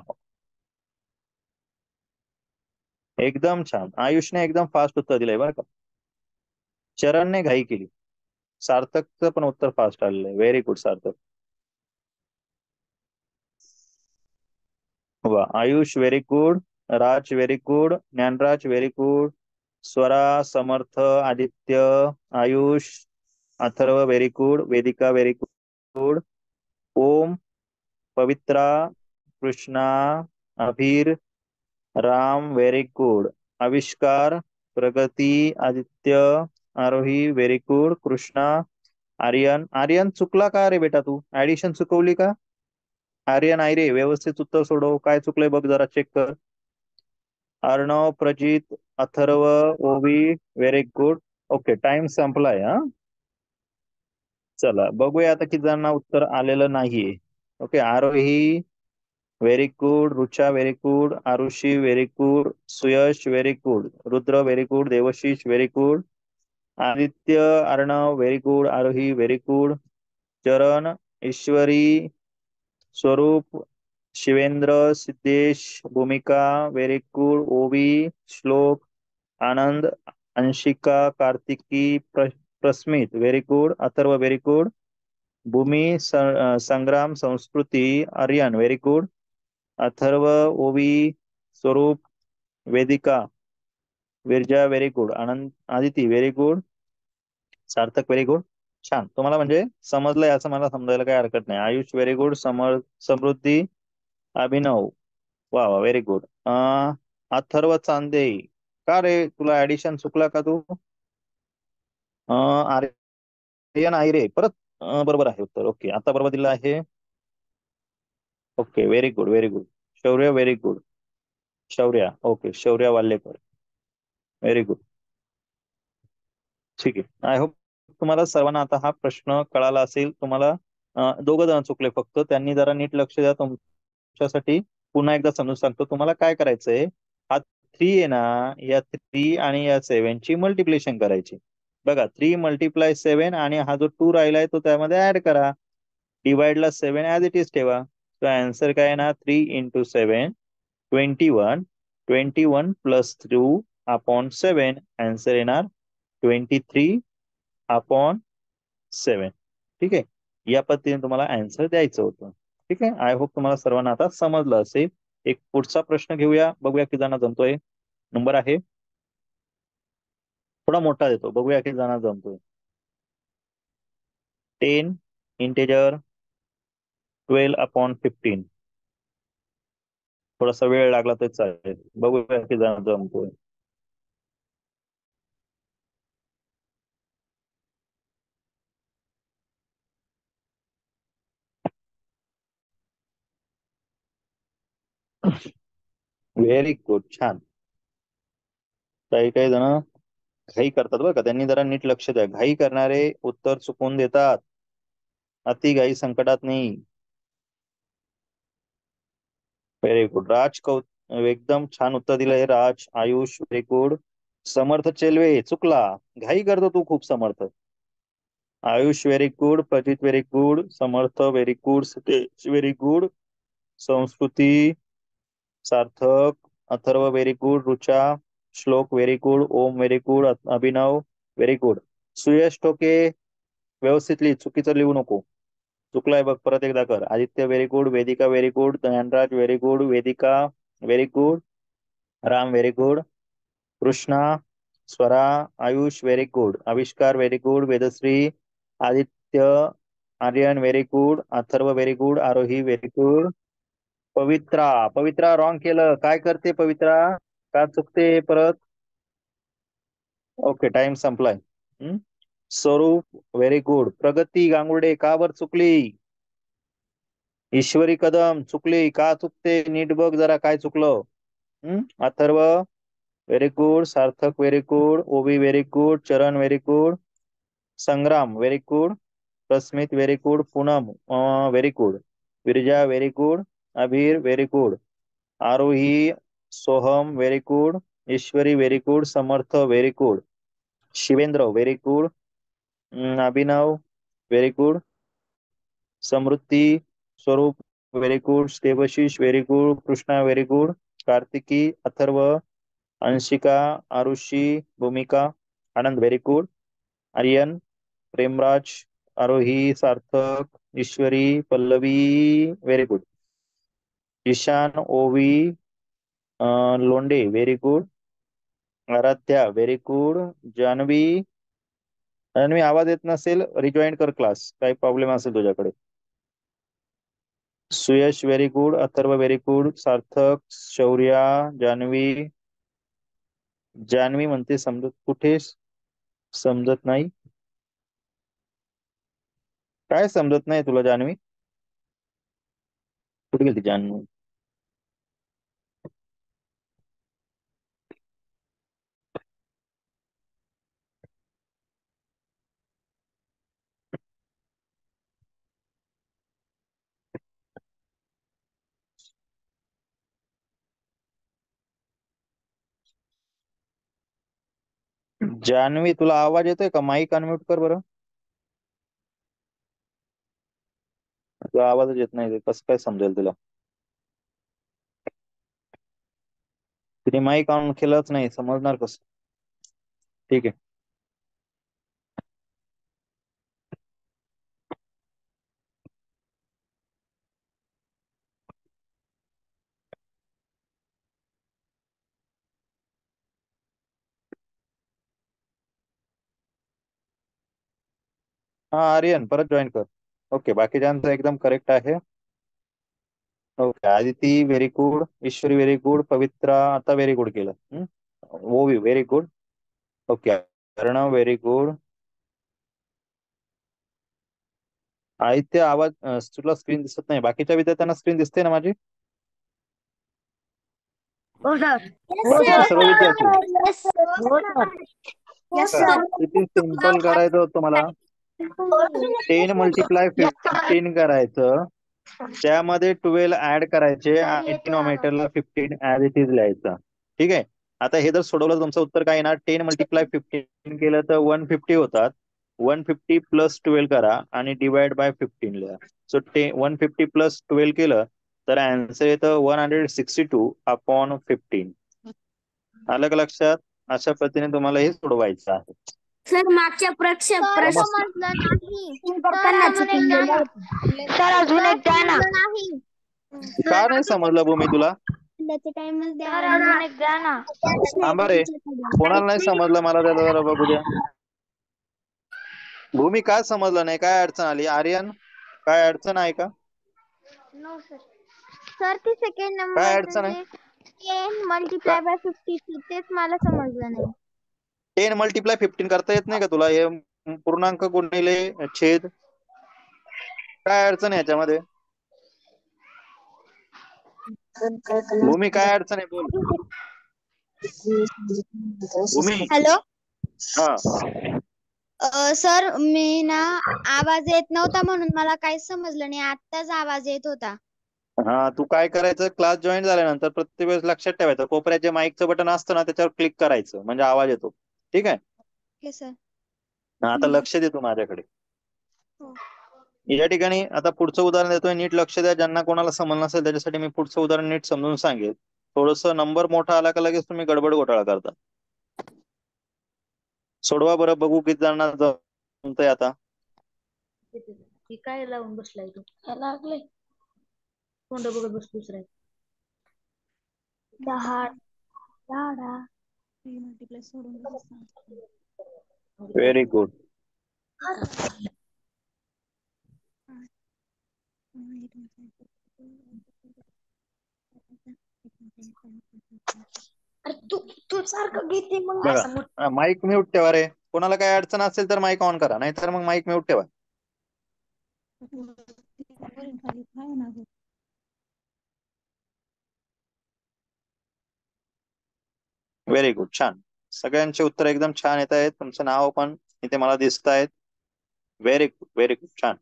एकदम छान. आयुषने एकदम फास्ट उत्तर दिलंय बरं का. चरणने घाई केली. सार्थकचं पण उत्तर फास्ट आलेलं आहे. Very good Sarthak. वा, Ayush very good, Raj very good, Dnyanraj very good, Swara, Samarth, Aditya, Ayush, Atharva very good, Vedika very good, Om, Pavitra, Krishna, Abhir, Ram very good, Avishkar, Pragati, Aditya, Aarohi very good, Krishna, Aryan. Aryan चुकला का रे बेटा, तू ऍडिशन चुकवली का? आर्यन आयरे व्यवस्थित उत्तर सोडव, काय चुकलंय बघ जरा चेक कर. अर्णव, प्रजित, अथर्व, ओवी व्हेरी गुड. ओके टाइम संपलाय हा. चला बघूया आता किती जणांना उत्तर आलेलं नाहीये. Okay, Aarohi very good, Rucha very good, Arushi very good, Suyash very good, Rudra very good, Devashish very good, Aditya, Arnav very good, आरोही व्हेरी गुड, चरण, ईश्वरी, स्वरूप, शिवेंद्र, सिद्धेश, भूमिका very good, Ovi, Shlok, Anand, Anshika, Kartiki, Prasmit very good, Atharva very good, Bhumi, Sangram, Sanskruti, Aryan very good, Atharva, Ovi, Swaroop, Vedika, Viraja very good, Anand, Aditi very good, Sarthak very good. छान, तुम्हाला म्हणजे समजलंय असं मला समजायला काही हरकत नाही. आयुष व्हेरी गुड, समृद्धी, अभिनव, वा वा व्हेरी गुड. अथर्व चांदे, का रे तुला ऍडिशन चुकला का तू? आर्यन आयरे परत बरोबर आहे उत्तर. ओके आता बरोबर दिलं आहे. Okay very good very good. Shaurya very good, Shaurya, okay Shaurya Wallekar very good. ठीक आहे, आय होप तुम्हाला सर्वांना आता हा प्रश्न कळाला असेल. तुम्हाला दोघं जण चुकले फक्त, त्यांनी जरा नीट लक्ष द्या. तुमच्यासाठी पुन्हा एकदा समजून सांगतो तुम्हाला काय करायचंय. हा 3 आहे ना, या 3 आणि या 7 ची मल्टिप्लिकेशन करायची. बघा 3 × 7 आणि हा जो 2 राहिलाय तो त्यामध्ये ऍड करा. डिवाइडला 7 ऍज इट इज ठेवा. तो आन्सर काय येणार, 3 × 7 21, 21 + 2/7 आन्सर येणार 23/7. ठीक आहे, या पद्धतीने तुम्हाला आन्सर द्यायचं होतं. ठीक आहे, आय होप तुम्हाला सर्वांना आता समजलं असेल. एक पुढचा प्रश्न घेऊया, बघूया किती जणांना जमतोय. नंबर आहे थोडा मोठा देतो, बघूया किती जणांना जमतोय. 10 इंटेजर 12/15. थोडासा वेळ लागला तर चालेल, बघूया किती जणांना जमतोय. व्हेरी गुड, छान. काही काही जण घाई करतात बरं का, त्यांनी जरा नीट लक्ष द्या. घाई करणारे उत्तर चुकवून देतात. अति घाई संकटात नाही. Very good. एकदम छान उत्तर दिलंय राज. Ayush very good. समर्थ चेलवे चुकला, घाई करतो तू खूप Samarth. Ayush very good, Prajit very good, Samarth very good, Siddhesh very good, Sanskruti, Sarthak, Atharva very good, Rucha, Shlok very good, Om very good, Abhinav very good. Suyash Toke व्यवस्थित लिही, चुकीचं लिहू नको. चुकलाय बघ, परत एकदा कर. Aditya very good, Vedika very good, Dnyanraj very good, Vedika very good, Ram very good, Krishna, Swara, Ayush very good, Avishkar very good, Vedashree, Aditya, Aryan very good, Atharva very good, आरोही very good. Pavitra, Pavitra wrong केलं. काय करते पवित्रा? का चुकते परत? ओके, टाइम संपलाय. स्वरूप व्हेरी गुड. प्रगती गांगुर्डे का बर चुकली? ईश्वरी कदम चुकली. का चुकते? नीट बघ जरा काय चुकलं. Atharva very good, Sarthak very good, Obi very good, Charan very good, Sangram very good, Prasmit very good, Poonam very good, Viraja very good, Abhir very good, Arohi, Soham very good, Ishwari very good, Samarth very good, Shivendra very good, Abhinav very good, Samruddhi, Swaroop very good, Devashish very good, Krishna very good, Kartiki, Atharva, Anshika, Arushi, Bhumika, Anand very good, Aryan, Premraj, Arohi, Sarthak, ईश्वरी, Pallavi very good, Ishan, Ovi, Londe very good, Aradhya very good, Janhavi. Janhavi आवाज येत नसेल rejoin कर class, काही problem असेल तुझ्याकडे. Suyash very good, Atharva very good, Sarthak, Shaurya, Janhavi. Janhavi म्हणते समजत कुठे? समजत नाही. काय समजत नाही तुला जान्हवी? कुठे गेली जान्हवी? जान्हवी तुला आवाज येतोय का? माईक अनम्यूट कर बरं. तुला आवाजच येत नाही, कसं काय समजेल तुला? तिने माईक ऑन केलंच नाही, समजणार कसं? ठीक आहे. हा आर्यन परत जॉईन कर. ओके, बाकीच्यांचं एकदम करेक्ट आहे. Okay, Aditi very good, Ishwari very good, Pavitra आता व्हेरी गुड केलं. Ovi very good. Okay, Arnav very good. Aditya आवाज तुला स्क्रीन दिसत नाही, बाकीच्या विद्यार्थ्यांना स्क्रीन दिसते ना माझी? हो सर. बाकीचे सर्व विद्यार्थी यस सर. किती सिंपल करायचं होतं मला. 10 मल्टिप्लाय 15 करायचं, त्यामध्ये 12 ऍड करायचे आणि डिनॉमिनेटरला 15 ऍज इट इज लिहायचं. ठीक आहे. आता हे जर सोडवलं तुमचं उत्तर काय येणार? 10 मल्टिप्लाय 15 केलं तर 150 होतात. 150 प्लस 12 करा आणि डिवाइड बाय 15 लिहा. सो 150 प्लस 12 केलं तर आन्सर येतं 162 अपॉन 15. आलं का लक्षात? अशा पद्धतीने तुम्हाला हे सोडवायचं आहे. सर मागच्या प्रश्न समजलं नाही. करताना चुकलेलं होतं. सर अजून एक द्या ना. नाही. का नाही समजलं भूमी तुला? टाइमच द्या. सर अजून एक द्या ना. थांबा रे, कोणाला नाही समजलं मला त्याला जरा बघू द्या. भूमी काय समजलं नाही? काय अडचण आली? आर्यन काय अडचण आहे का? No sir. सर ती सेकंड काय नंबर अडचण आहे? 10 मल्टिप्लाय बाय 50 तेच मला समजलं नाही. 10 मल्टिप्लाय 15 करता येत नाही का तुला? हे पूर्णांक गुणिले छेद, काय अडचण आहे याच्यामध्ये? भूमी काय अडचण आहे बोल. भूमी. हॅलो हा सर, मी ना आवाज येत नव्हता म्हणून मला काहीच समजलं नाही. आत्ताच आवाज येत होता. हा, तू काय करायचं, क्लास जॉईन झाल्यानंतर प्रत्येक वेळेस लक्षात ठेवायचं, कोपऱ्यात जे माईकचं बटन असतं ना त्याच्यावर क्लिक करायचं, म्हणजे आवाज येतो. ठीक आहे. Okay sir. आता लक्ष दे तू माझ्याकडे. हो. या ठिकाणी आता पुढचं उदाहरण देतोय, नीट लक्ष द्या. ज्यांना कोणाला समजलं नसेल त्याच्यासाठी मी पुढचं उदाहरण नीट समजून सांगेल. थोडस नंबर मोठा आला का लगेच तुम्ही गडबड घोटाळा करता. सोडवा बरं, बघू किती जणांना जमतंय आता. हे काय लावून बसलाय तू लागले तोंड बघत बस दुसऱ्या 10 व्हेरी गुड. अरे तू तू सारखं घेते मग असं बघा, माईक म्यूट ठेवा रे. कोणाला काही अडचण असेल तर माईक ऑन करा, नाहीतर मग माईक म्यूट ठेवा. व्हेरी गुड, छान. सगळ्यांचे उत्तर एकदम छान येत आहेत. तुमचं नाव पण इथे मला दिसत आहेत. व्हेरी गुड, व्हेरी गुड, छान.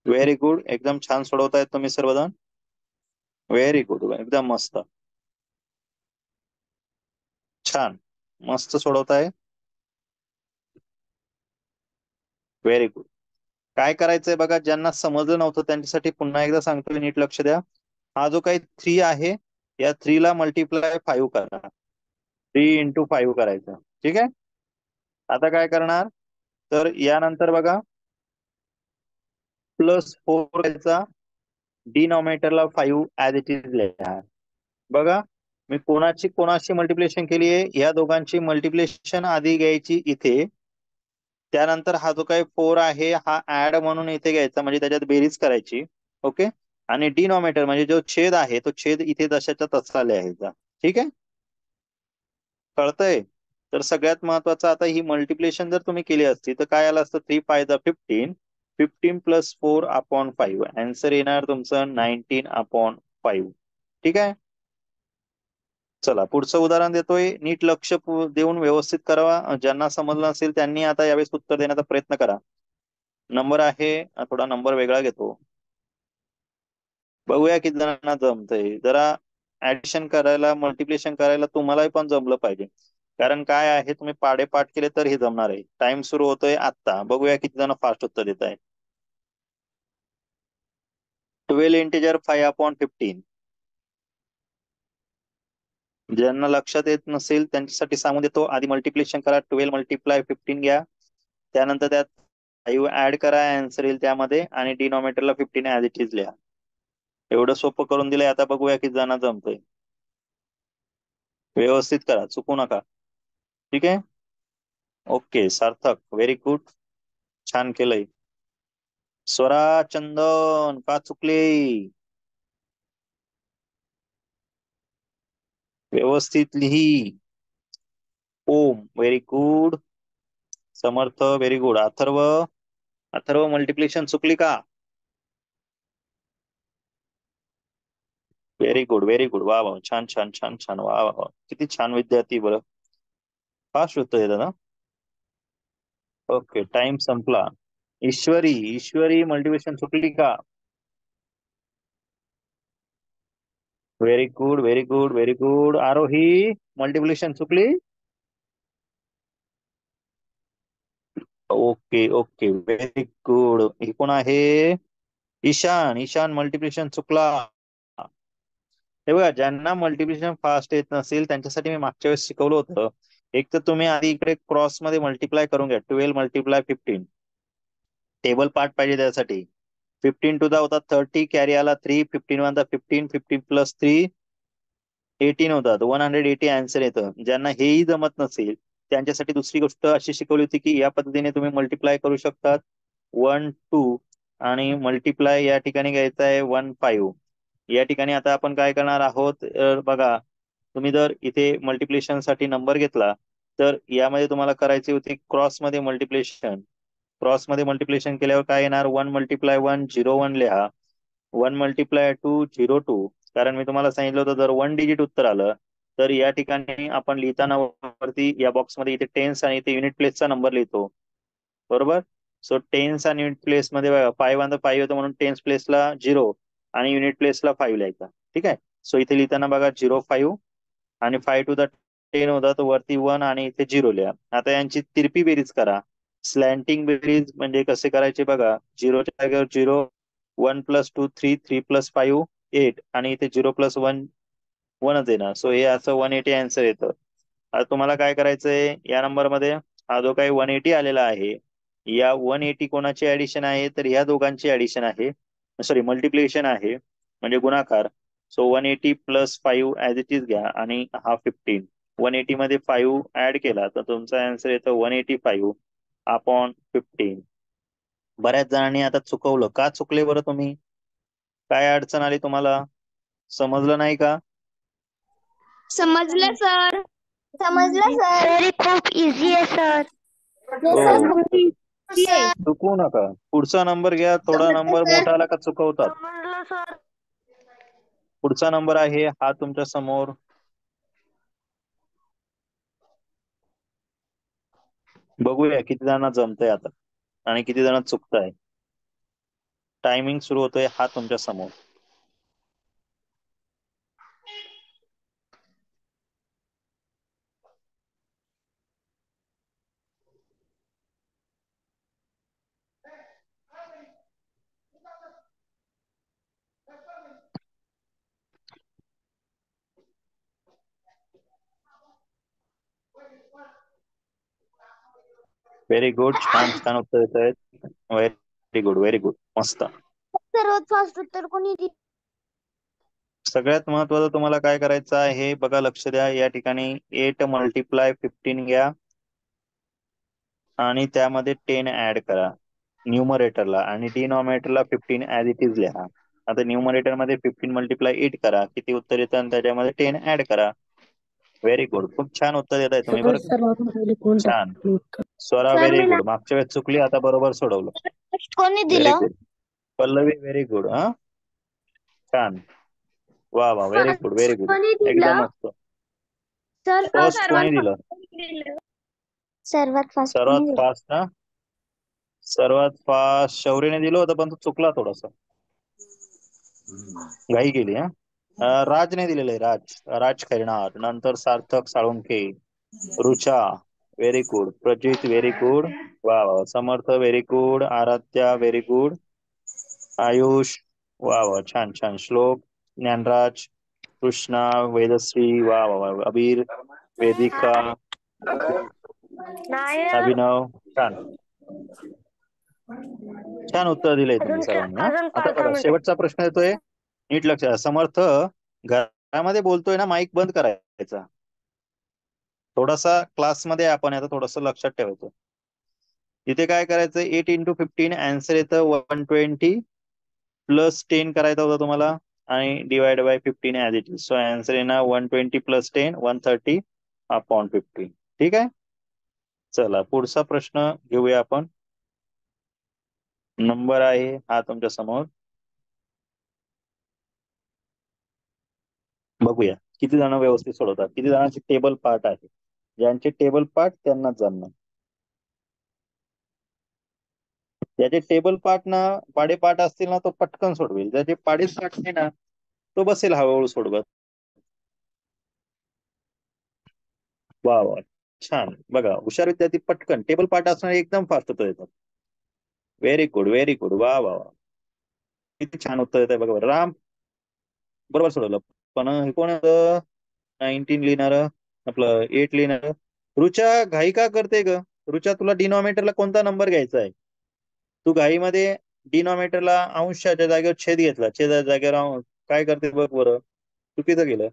व्हेरी गुड, एकदम छान सोडवतायत तुम्ही सर्वजण. व्हेरी गुड, एकदम मस्त, छान, मस्त सोडवताय. Very good. काय करायचंय बघा, ज्यांना समजलं नव्हतं त्यांच्यासाठी पुन्हा एकदा सांगतोय, नीट लक्ष द्या. हा जो काही 3 आहे, या 3 ला मल्टिप्लाय 5 करा. 3 into 5 करायचं. ठीक आहे. आता काय करणार, तर यानंतर बघा +4 करायचा, डिनॉमिनेटरला 5 ऍज इट इज लिहा. बघा, मी कोणाशी मल्टिप्लिकेशन केली आहे, या दोघांची मल्टिप्लिकेशन आधी घ्यायची इथे, त्यानंतर हा जो काही 4 आहे हा ऍड म्हणून इथे घ्यायचा, म्हणजे त्याच्यात बेरीज करायची. ओके. आणि डिनॉमिनेटर म्हणजे जो छेद आहे तो छेद इथे जशाच्या तसा लिहायचा. ठीक आहे, कळतंय. तर सगळ्यात महत्वाचं, आता ही मल्टिप्लिकेशन जर तुम्ही केली असती तर काय आलं असतं, 3 5 15, 15 + 4/5, आन्सर येणार तुमचं 19/5. ठीक आहे. चला पुढचं उदाहरण देतोय, नीट लक्ष देऊन व्यवस्थित करावा. ज्यांना समजलं असेल त्यांनी आता यावेळेस उत्तर देण्याचा प्रयत्न करा. नंबर आहे, थोडा नंबर वेगळा घेतो, बघूया किती जणांना जमतंय. जरा ऍडिशन करायला, मल्टिप्लिकेशन करायला तुम्हालाही पण जमलं पाहिजे, कारण काय आहे, तुम्ही पाढे-पाठ केले तर हे जमणार आहे. टाइम सुरू होतोय आता, बघूया किती जण फास्ट उत्तर देत आहे. 12 इंटिजर 5/15. ज्यांना लक्षात येत नसेल त्यांच्यासाठी सांगून देतो, आधी मल्टिप्लिकेशन करा, 12 × 15 घ्या, त्यानंतर त्यात 5 ऍड करा, आन्सर येईल त्यामध्ये, आणि डिनॉमिनेटरला 15 ऍज इट इज लिहा. एवढं सोपं करून दिलंय. आता बघूया किती जण जमतंय. व्यवस्थित करा, चुकू नका. ठीक आहे. ओके, सार्थक, व्हेरी गुड, छान केलंय. स्वरा चंदन, का चुकले, व्यवस्थित लिही. Om, very good. Samarth, very good. Atharva, Atharva multiplication चुकली का? व्हेरी गुड, व्हेरी गुड, वा वा, छान छान छान छान, वा वा वा, किती छान विद्यार्थी, बरं फास्ट उत्तर येतं ना. ओके, टाइम संपला. ईश्वरी, ईश्वरी मल्टिप्लिकेशन चुकली का? Very good, very good, very good. Arohi, multiplication चुकली. Okay okay, very good. हे कोण आहे? ईशान, ईशान मल्टिप्लिकेशन चुकला. हे बघा, ज्यांना मल्टिप्लिकेशन फास्ट येत नसेल त्यांच्यासाठी मी मागच्या वेळेस शिकवलं होतं, एक तर तुम्ही आधी इकडे क्रॉस मध्ये मल्टिप्लाय करून घ्या, 12 × 15. टेबल पार्ट पाहिजे त्यासाठी. 15 टू द होता 30, कॅरी आला 3, 15 वन 15, 15 + 3 18 होतात, 180 आन्सर येतं. ज्यांना हेही जमत नसेल त्यांच्यासाठी दुसरी गोष्ट अशी शिकवली होती की या पद्धतीने तुम्ही मल्टिप्लाय करू शकतात, 1 2, आणि मल्टिप्लाय या ठिकाणी घ्यायचा आहे 1 5. या ठिकाणी आता आपण काय करणार आहोत, बघा, तुम्ही जर इथे मल्टिप्लिकेशन साठी नंबर घेतला तर यामध्ये तुम्हाला करायची होती क्रॉस मध्ये मल्टिप्लिकेशन. क्रॉस मध्ये मल्टिप्लिकेशन केल्यावर काय येणार, 1 × 1 0 1 लिहा, 1 × 2 0 2. कारण मी तुम्हाला सांगितलं होतं जर 1 डिजिट उत्तर आलं तर या ठिकाणी आपण लिहिताना वरती या बॉक्समध्ये इथे टेन्स आणि इथे युनिट प्लेसचा नंबर लिहितो, बरोबर. सो टेन्स आणि युनिट प्लेस मध्ये 5 वन 5 होतं म्हणून टेन्स प्लेसला 0 आणि युनिट प्लेसला 5 लिहायचा. ठीक आहे. सो इथे लिहिताना बघा 0 5 आणि 5 टू द 10 होता, तर वरती 1 आणि इथे 0 लिहा. आता यांची तिरपी बेरीज करा. स्लॅन्टिंग बेरीज म्हणजे कसे करायचे बघा. 0च्या जागेवर 0, 1 + 2 3, 3 + 5 8 आणि इथे 0 + 1 1च येणार. सो हे असं 180 आन्सर येतं. आता तुम्हाला काय करायचंय या नंबर मध्ये, हा जो काही 180 आलेला आहे, या 180 कोणाची ऍडिशन आहे, तर ह्या दोघांची ऍडिशन आहे, सॉरी मल्टिप्लिकेशन आहे, म्हणजे गुणाकार. सो 180 + 5 ऍज इट इज घ्या आणि हा 15. 180 मध्ये 5 ऍड केला तर तुमचा आन्सर येतो 185 अपॉन 15. बऱ्याच जणांनी आता चुकवलं. का चुकले बरं तुम्ही? काय अडचण आली तुम्हाला? समजलं नाही का? समजलं सर. समजलं सर. सर खूप इझी आहे सर. हो, सर चुकवू नका. पुढचा नंबर घ्या. थोडा समजलं नंबर सर. मोठा आला का चुकवतात. समजलं सर. पुढचा नंबर आहे हा तुमच्या समोर. बघूया किती जणांना जमतंय आता आणि किती जण चुकताय. टायमिंग सुरू होतोय हा तुमच्या समोर. Very good. छान छान उत्तर येत आहेत. व्हेरी गुड, व्हेरी गुड, मस्त. सर्वात फास्ट उत्तर कोणी दिलं? सगळ्यात महत्वाचं तुम्हाला काय करायचं आहे बघा, लक्ष द्या. या ठिकाणी 8 × 15 घ्या आणि त्यामध्ये 10 ऍड करा न्यूमरेटरला आणि डिनॉमिनेटरला 15 ऍज इट इज लिहा. आता न्यूमरेटर मध्ये 15 × 8 करा, किती उत्तर येतं आणि त्याच्यामध्ये 10 ऍड करा. Very good. खूप छान उत्तर देत आहे तुम्ही बरं का. छान. स्वरा सर व्हेरी मी गुड. मागच्या वेळेस चुकली, आता बरोबर सोडवलं. कोणी व्हेरी दिलं? गुड. Pallavi very good. हा, छान. वा वा, व्हेरी गुड, व्हेरी गुड, कोणी एकदम दिलं? मस्त. सर फर्स्ट कोणी दिलं? सर्वात फास्ट सर्वात कोणी दिलं? फास्ट ना, सर्वात फास्ट शौर्यने दिलं होतं, पण तो चुकला थोडासा, घाई केली. हा, राजने दिलेलं आहे. राज खैरनार, नंतर Sarthak Salunkhe, Rucha very good, Prajit very good, वा वा, Samarth very good, Aradhya very good, Ayush वा वा, छान छान, श्लोक, ज्ञानराज, कृष्णा, वेदश्री वा वा वा, अबीर, वेदिका, नाही. अभिनव, छान छान उत्तर दिलंय तुम्ही सर्वांनी. हा, अजून आता 5 बघा मिनिटं. शेवटचा प्रश्न येतोय, नीट लक्ष द्या. समर्थ घरामध्ये बोलतोय ना, माईक बंद करायचा. थोडासा क्लासमध्ये आपण आता थोडस लक्षात ठेवायचं. तिथे काय करायचं, 8 × 15 आन्सर येतं 120 + 10 करायचा होता तुम्हाला आणि divide by 15 as it is. So answer येणार 120 + 10 130 अपॉन 15. ठीक आहे. चला पुढचा प्रश्न घेऊया आपण. नंबर आहे हा तुमच्या समोर. बघूया किती जण व्यवस्थित सोडवतात, किती जणांचे टेबल पार्ट आहे. ज्यांचे टेबल पार्ट त्यांना जमणार. ज्याचे टेबल पार्ट ना पाडे पाठ असतील ना, तो पटकन सोडवेल. ज्याचे पाडे पाठ नाही ना, तो बसेल हळूहळू सोडवत. वा वा, छान. बघा हुशार विद्यार्थी पटकन टेबल पार्ट असणारे एकदम फास्ट उत्तर येतात. व्हेरी गुड, व्हेरी गुड, वा वा वा, किती छान उत्तर येत आहे बघा. राम बरोबर सोडवलं. पण हे कोण होतं 19 लिहिणार, आपलं 8 लिहिणार. रुचा घाई का करते ग? रुचा, तुला डिनॉमिनेटरला कोणता नंबर घ्यायचा आहे? तू घाईमध्ये डिनॉमिनेटरला अंशाच्या जागेवर छेद घेतला, छेदाच्या जागेवर अंश. काय करते बघ बरं, चुकीचं गेलं.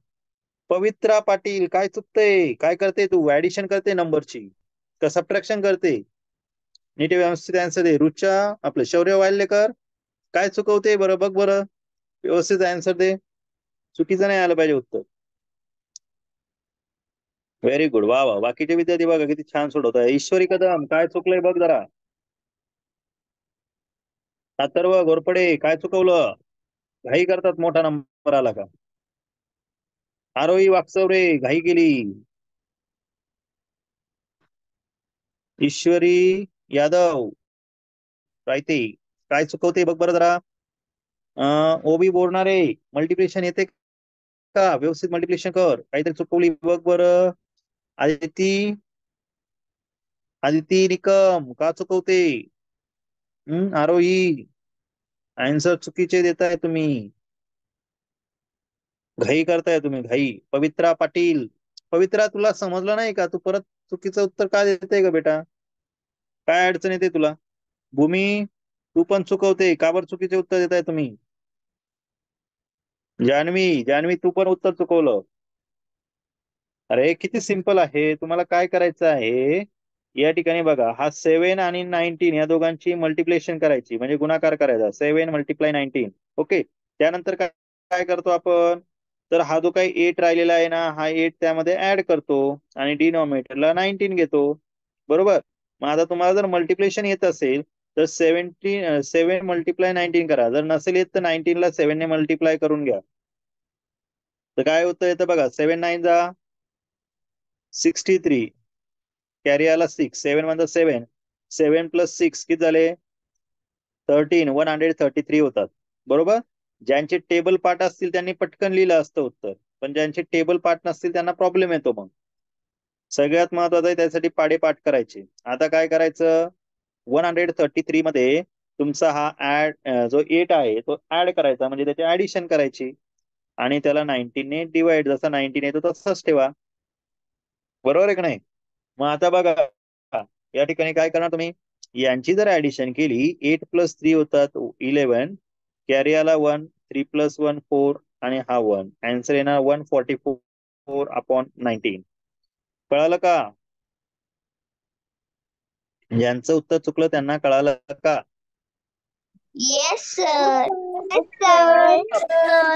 पवित्रा पाटील, काय चुकतंय? काय करते तू? ऍडिशन करते नंबरची का सबट्रॅक्शन करते? नीट व्यवस्थित आन्सर दे. रुचा, आपलं शौर्य वाल्लेकर, काय चुकवते बरं, बघ बरं, व्यवस्थित आन्सर दे. चुकीचं नाही आलं पाहिजे उत्तर. व्हेरी गुड, वा वा. बाकीचे विद्यार्थी बघा किती छान सोडवत आहे. ईश्वरी कदम, काय चुकलंय बघ जरा. अथर्व घोरपडे, काय चुकवलं? घाई करतात मोठा नंबर आला का. आरोही वाकचौरे, घाई केली. ईश्वरी यादव रायते, काय चुकवते बघ बरं जरा. ओबी बोलणारे, मल्टिप्लिकेशन येते का? व्यवस्थित मल्टिप्लिकेशन कर. काहीतरी चुकवली बघ बरं. आदिती आदिती निकम का चुकवते? आरोही आन्सर चुकीचे देताय तुम्ही, घाई करताय तुम्ही घाई. पवित्रा पाटील, पवित्रा तुला समजलं नाही का? तू परत चुकीचं उत्तर का देते का बेटा? काय अडचण येते तुला? भूमी तू पण चुकवते, का बरं चुकीचे उत्तर देताय तुम्ही? जान्हवी, जान्हवी तू पण उत्तर चुकवलं. अरे किती सिंपल आहे, तुम्हाला काय करायचं आहे या ठिकाणी बघा, हा 7 आणि 19 या दोघांची मल्टिप्लिकेशन करायची, म्हणजे गुणाकार करायचा. 7 मल्टिप्लाय 19. ओके, त्यानंतर काय काय करतो आपण? तर हा जो काही 8 राहिलेला आहे ना, हा 8 त्यामध्ये ऍड करतो आणि डिनॉमिनेटरला 19 घेतो. बरोबर. मग आता तुम्हाला जर मल्टिप्लिकेशन येत असेल तर 7 मल्टिप्लाय 19 करा. जर नसेल येत तर 19 ला 7 ने मल्टिप्लाय करून घ्या. तर काय होतं येतं बघा, 7 9 जा 63, कॅरी आला 6, 7 1 7, 7 प्लस 6 किती झाले? 13, 133 होतात. बरोबर. ज्यांचे टेबल पार्ट असतील त्यांनी पटकन लिहिलं असतं उत्तर, पण ज्यांचे टेबल पार्ट नसतील त्यांना प्रॉब्लेम येतो. मग सगळ्यात महत्वाचं आहे त्यासाठी पाडेपाठ करायचे. आता काय करायचं? 133 मध्ये तुमचा हा जो 8 आहे तो ऍड करायचा, म्हणजे त्याची ऍडिशन करायची आणि त्याला 19 ने डिवाइड, जसा 19 येतो तसंच ठेवा. बरोबर आहे की नाही? मग आता बघा, या ठिकाणी काय करणार तुम्ही? यांची जर ऍडिशन केली, 8 प्लस 3 होतात 11, कॅरी आला 1, 3 प्लस 1 4 आणि हा 1, आन्सर येणार 144 अपॉन 19. कळालं का? ज्यांचं उत्तर चुकलं त्यांना कळालं का? Yes sir.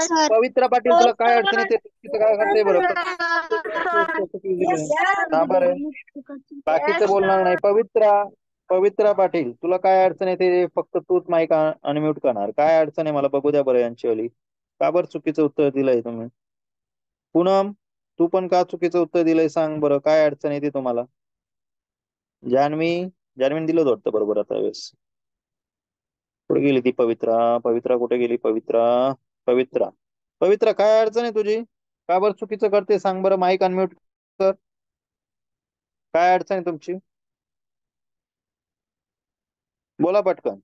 सर पवित्रा पाटील तुला काय अडचण येते? तिथं काय करते बरं? का बरं? बाकीचं बोलणार नाही. पवित्रा, पवित्रा पाटील तुला काय अडचण येते? फक्त तूच माईक अनम्यूट करणार. काय अडचण आहे मला बघू द्या बरं यांची वाली. का बरं चुकीचं उत्तर दिलंय तुम्ही? पूनम तू पण का चुकीचं उत्तर दिलंय सांग बरं, काय अडचण येते तुम्हाला? जान्हवी, जान्हवीने दिलं वाटतं बरोबर आता वेळेस. कुठे गेली ती पवित्रा? पवित्रा कुठे गेली? पवित्रा, पवित्रा, पवित्रा काय अडचण आहे तुझी? का बरं चुकीचं करते सांग बरं, माईक अनम्यूट कर. काय अडचण आहे तुमची? बोला पटकन.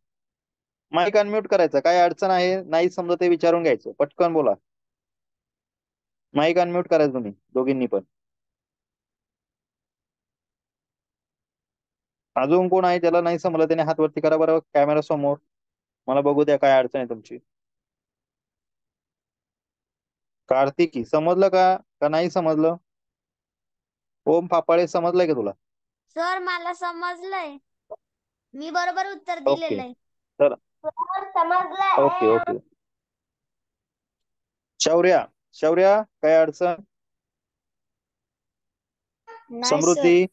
माईक अनम्यूट करायचं. काय अडचण आहे? नाही समजत ते विचारून घ्यायचं. पटकन बोला. माईक अनम्यूट करायचं तुम्ही दोघींनी पण. अजून कोण आहे ज्याला नाही समजलं त्याने हात वरती करा बरं कॅमेरा समोर, मला बघू द्या काय अडचण आहे तुमची. कार्तिकी समजलं का? का नाही समजलं? ओम फापाळे समजलंय का तुला? सर मला समजलंय, मी बरोबर उत्तर ओके दिलेलं आहे. तर समजलं. Okay okay. शौर्या, शौर्या काय अडचण? नाही सर. समृद्धी,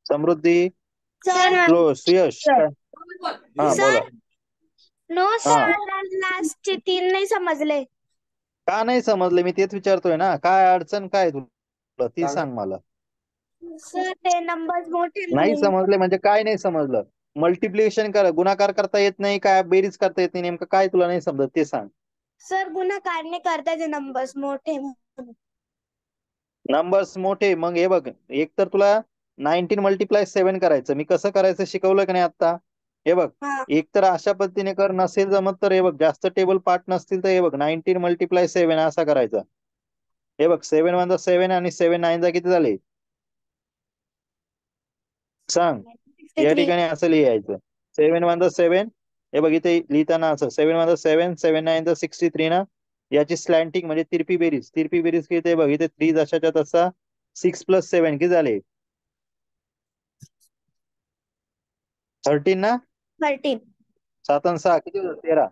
समृद्धी, सर सुयश हा बोला. नो हा सर, लास्टचे 3 नाही समजले. का नाही समजले? मी तेच विचारतोय ना, काय अडचण काय तुला ती सांग मला. सर ते नंबर मोठे नाही समजले म्हणजे काय नाही समजलं? मल्टिप्लिकेशन कर, गुणाकार करता येत नाही काय, बेरीज करता येत नाही, नेमकं काय तुला नाही समजत ते सांग. सर गुणाकार नाही करता येते, नंबर्स मोठे. नंबर्स मोठे, मग हे बघ, एक तर तुला 19 मल्टिप्लाय 7 करायचं, मी कसं करायचं शिकवलं की नाही आता. हे बघ, हा. एक तर अशा पद्धतीने कर, नसेल जमत तर हे बघ, जास्त टेबल पार्ट नसतील तर हे बघ 19 मल्टिप्लाय 7 असा करायचा. हे बघ 7 1 7 आणि 7 9 किती झाले सांग? या 53. ठिकाणी असं लिहायचं 7 1 7. हे बघ इथे लिहिताना असं 7 1 7 7 9 63 ना. याची स्लॅन्टिंग म्हणजे तिरपी बेरीज, तिरपी बेरीज किती आहे बघ इथे 3 जशाच्या तसा 6 प्लस 7 किती झाले? 13 ना. 13. 7 आणि 6 किती होतं? 13.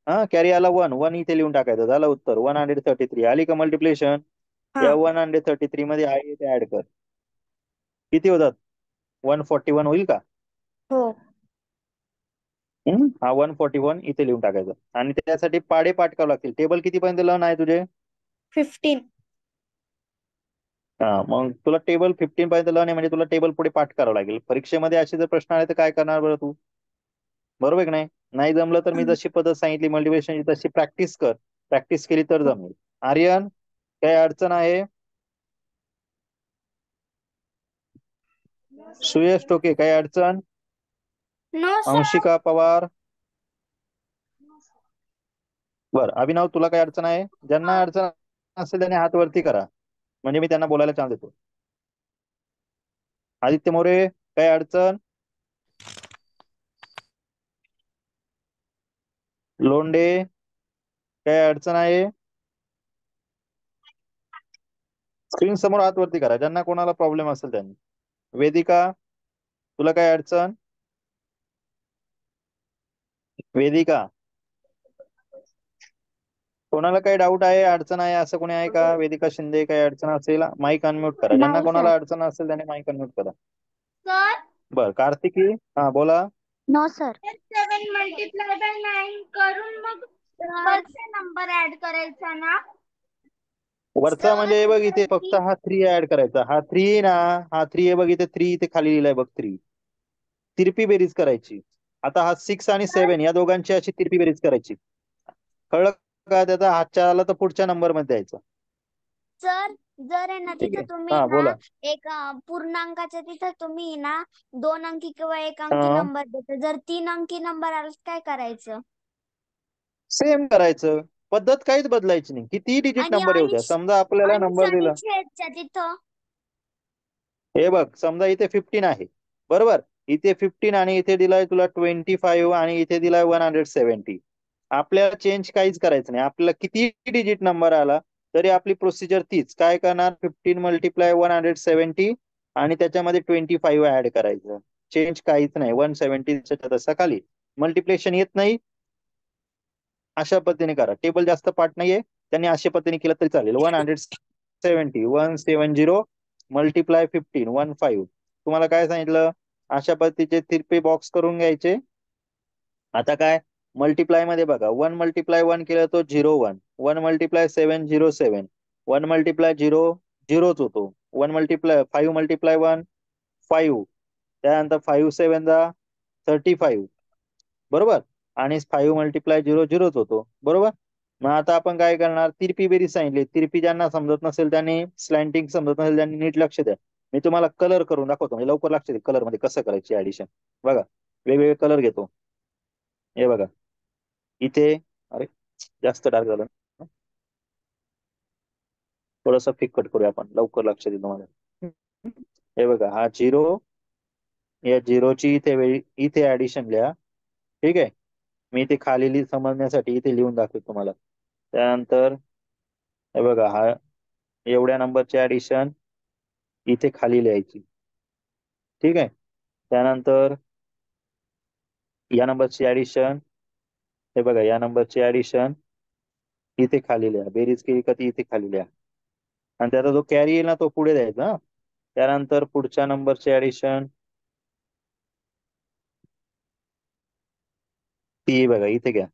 हा कॅरी आला 1, 1 इथे लिहून टाकायचं, झालं उत्तर 133. आली का मल्टिप्लिकेशन? हा. या 133 मध्ये आहे ते ऍड कर, किती होतात? 141 होईल का? हो. हा 141 इथे लिहून टाकायचं आणि त्यासाठी पाडे पाठ करावं लागतील. टेबल किती पर्यंत लर्न आहे तुझे? 15. हा मग तुला टेबल 15 पर्यंत लर्न आहे म्हणजे तुला टेबल पुढे पाठ करावं लागेल. परीक्षेमध्ये असे जर प्रश्न आले तर काय करणार बरं तू? बरोबर आहे की नाही? नाही जमलं तर मी जशी पद्धत सांगितली मल्टिप्लिकेशनची तशी प्रॅक्टिस कर, प्रॅक्टिस केली तर जमेल. आर्यन काय अडचण आहे? सुयश टोके काही अडचण? No sir. अंशिका पवार. बर अभिनव तुला काही अडचण आहे? ज्यांना अडचण असेल त्यांनी हात वरती करा म्हणजे मी त्यांना बोलायला चान्स देतो. आदित्य मोरे काही अडचण? लोंडे काही अडचण आहे? स्क्रीन समोर हात वरती करा ज्यांना कोणाला प्रॉब्लेम असेल त्यांनी. वेदिका तुला काही अडचण? वेदिका कोणाला काही डाऊट आहे अडचण आहे असं कोणी आहे का? वेदिका शिंदे काही अडचण असेल माईक अनम्यूट करा ज्यांना नाही कोणाला सर. अडचण असेल त्यांनी माईक अनम्यूट करा. सर बर कार्तिकी हा बोला. No sir. 7 मल्टिप्लाय बाय 9 करून मग वरचे नंबर ऍड करायचा ना. वरचा म्हणजे हे बघ इथे फक्त हा 3 ऍड करायचा. हा 3 ना हा 3 आहे बघ इथे 3 इथे खाली लिहिलाय बघ 3. तिरपी बेरीज करायची. आता हा 6 आणि 7 या दोघांची अशी तिरपी बेरीज करायची. कळलं का? त्याचा हातच्या आला तर पुढच्या नंबर मध्ये द्यायचा. सर जर आहे ना ठीक तिथं आहे तुम्ही हा ना बोला. एक पूर्णांकाच्या तिथं तुम्ही ना 2 अंकी किंवा 1 अंकी हा नंबर देता, जर 3 अंकी नंबर आला तर काय करायचं? सेम करायचं. पद्धत काहीच बदलायची नाही. कितीही डिजिट आणि नंबर येऊ द्या. समजा आपल्याला अंश नंबर आणि दिला छेदच्या तिथं हे बघ समजा इथे 15 आहे बरोबर. इथे 15 आणि इथे दिलाय तुला 25 आणि इथे दिलाय 170. आपल्याला चेंज काहीच करायचं नाही. आपल्याला किती डिजिट नंबर आला तरी आपली प्रोसिजर तीच. काय करणार 15 मल्टिप्लाय 170 आणि त्याच्यामध्ये 25 ऍड करायचं. चेंज काहीच नाही. 170 तसा खाली. मल्टिप्लेशन येत नाही अशा पद्धतीने करा. टेबल जास्त पाठ नाहीये त्यांनी अशा पद्धतीने केलं तरी चालेल. 170 मल्टिप्लाय 15 तुम्हाला काय सांगितलं अशा पद्धतीचे तिरपे बॉक्स करून घ्यायचे. आता काय मल्टिप्लाय मध्ये बघा 1 मल्टिप्लाय 1 केलं तो 01. 1 मल्टिप्लाय 7 07. 1 मल्टिप्लाय 0 झिरोच होतो. 1 मल्टिप्लाय 5 मल्टिप्लाय 1 5. त्यानंतर 5 7 35 बरोबर. आणि 5 मल्टिप्लाय 0 झिरोच होतो बरोबर. मग आता आपण काय करणार तिरपी बेरीज सांगितली. तिरपी ज्यांना समजत नसेल त्यांनी स्लॅन्टिंग समजत नसेल त्यांनी नीट लक्ष द्या. मी तुम्हाला कलर करून दाखवतो म्हणजे लवकर लक्ष दे कलर मध्ये कसं करायची ऍडिशन. बघा वेगवेगळे कलर घेतो. हे बघा इथे अरे जास्त डार्क झालं थोडस फिकट करूया आपण लवकर लक्ष दे तुम्हाला. हे बघा हा 0 या झिरोची इथे ऍडिशन लिहा. ठीक आहे. मी इथे खाली समजण्यासाठी इथे लिहून दाखवतो तुम्हाला. त्यानंतर हे बघा हा एवढ्या नंबरची ऍडिशन इथे खाली लिहायची. ठीक आहे. त्यानंतर या नंबरची ऍडिशन हे बघा या नंबरची ऍडिशन इथे खाली लिहा. बेरीज केली का ती इथे खाली लिहा आणि त्याचा जो कॅरी येईल ना तो पुढे द्यायचा हा. त्यानंतर पुढच्या नंबरची ऍडिशन ती बघा इथे घ्या.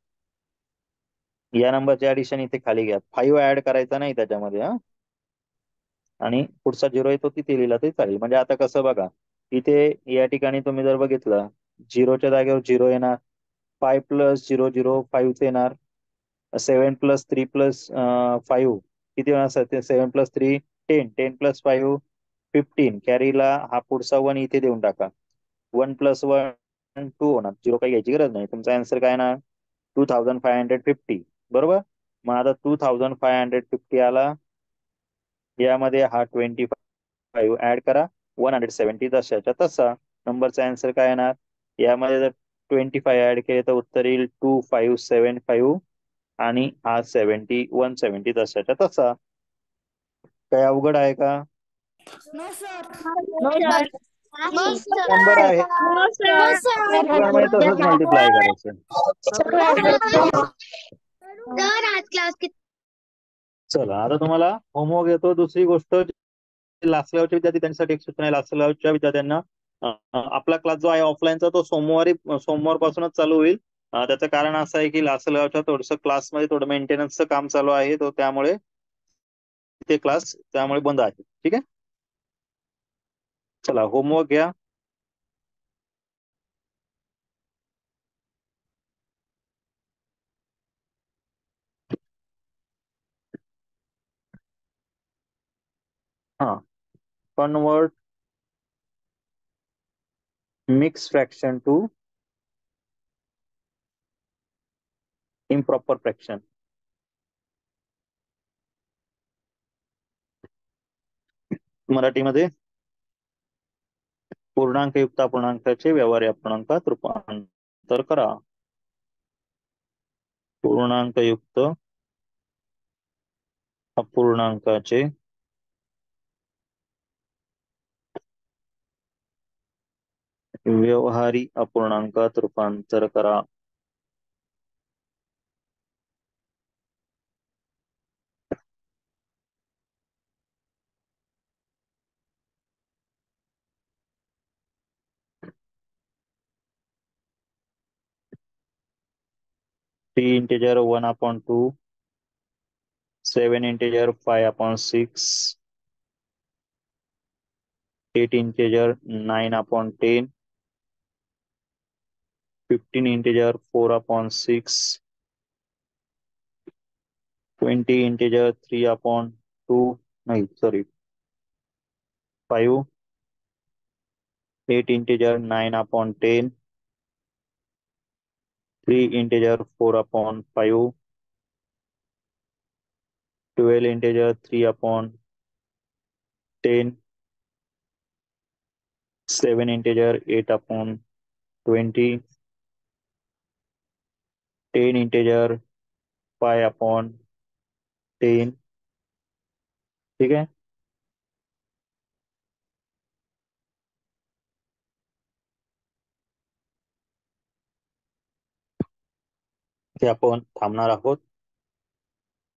या नंबरची ऍडिशन इथे खाली घ्या. 5 ऍड करायचा नाही त्याच्यामध्ये हा. आणि पुढचा 0 येतो तिथे लिहिला तरी चालेल. म्हणजे आता कसं बघा इथे या ठिकाणी तुम्ही जर बघितलं 0च्या जागेवर 0 येणार. 5 प्लस 0 0 5 येणार. 7 प्लस 3 प्लस 5 किती होणार 7 प्लस 3 10 10 प्लस 5 15. कॅरीला हा पुढचा 1 इथे देऊन टाका. 1 प्लस 1 2 होणार. 0 काही घ्यायची गरज नाही. तुमचा आन्सर काय ना 2550 बरोबर. मग आता 2550 आला. यामध्ये हा 25 ऍड करा. 170 तशाच्या तसा. नंबरचा आन्सर काय येणार यामध्ये जर 25 ऍड केले तर उत्तर येईल 2575 आणि हा 170 तशाच्या तसा. काही अवघड आहे का? No sir. No sir. No number sir. आहे नो सर. त्यामुळे तसंच मल्टिप्लाय करायचं. सर आज क्लास किती चला आता तुम्हाला होमवर्क येतो. दुसरी गोष्ट लास्ट लेवलचे विद्यार्थी त्यांच्यासाठी एक सूचना आहे. लास्ट लेवलच्या विद्यार्थ्यांना आपला क्लास जो आहे ऑफलाईनचा तो सोमवारपासूनच चालू होईल. त्याचं कारण असं आहे की लास्ट लेवलच्या थोडंसं क्लासमध्ये थोडं मेंटेनन्सचं काम चालू आहे तो त्यामुळे ते क्लास त्यामुळे बंद आहे. ठीक आहे. चला होमवर्क घ्या. हा convert mix fraction to improper fraction. मराठीमध्ये पूर्णांकयुक्त अपूर्णांकाचे व्यवहार्य अपूर्णांकात रूपांतर करा. पूर्णांकयुक्त अपूर्णांकाचे व्यवहारी अपूर्णांकात रूपांतर करा. Three integer 1/2, 7 integer 5/6, 8 integer 9/10, 15 integer 4/6, 20 integer 3/2, नहीं sorry 5, 8 integer 9/10, 3 integer 4/5, 12 integer 3/10, 7 integer 8/20, 10 integer 5/10. ठीक है. ते आपण थांबणार आहोत.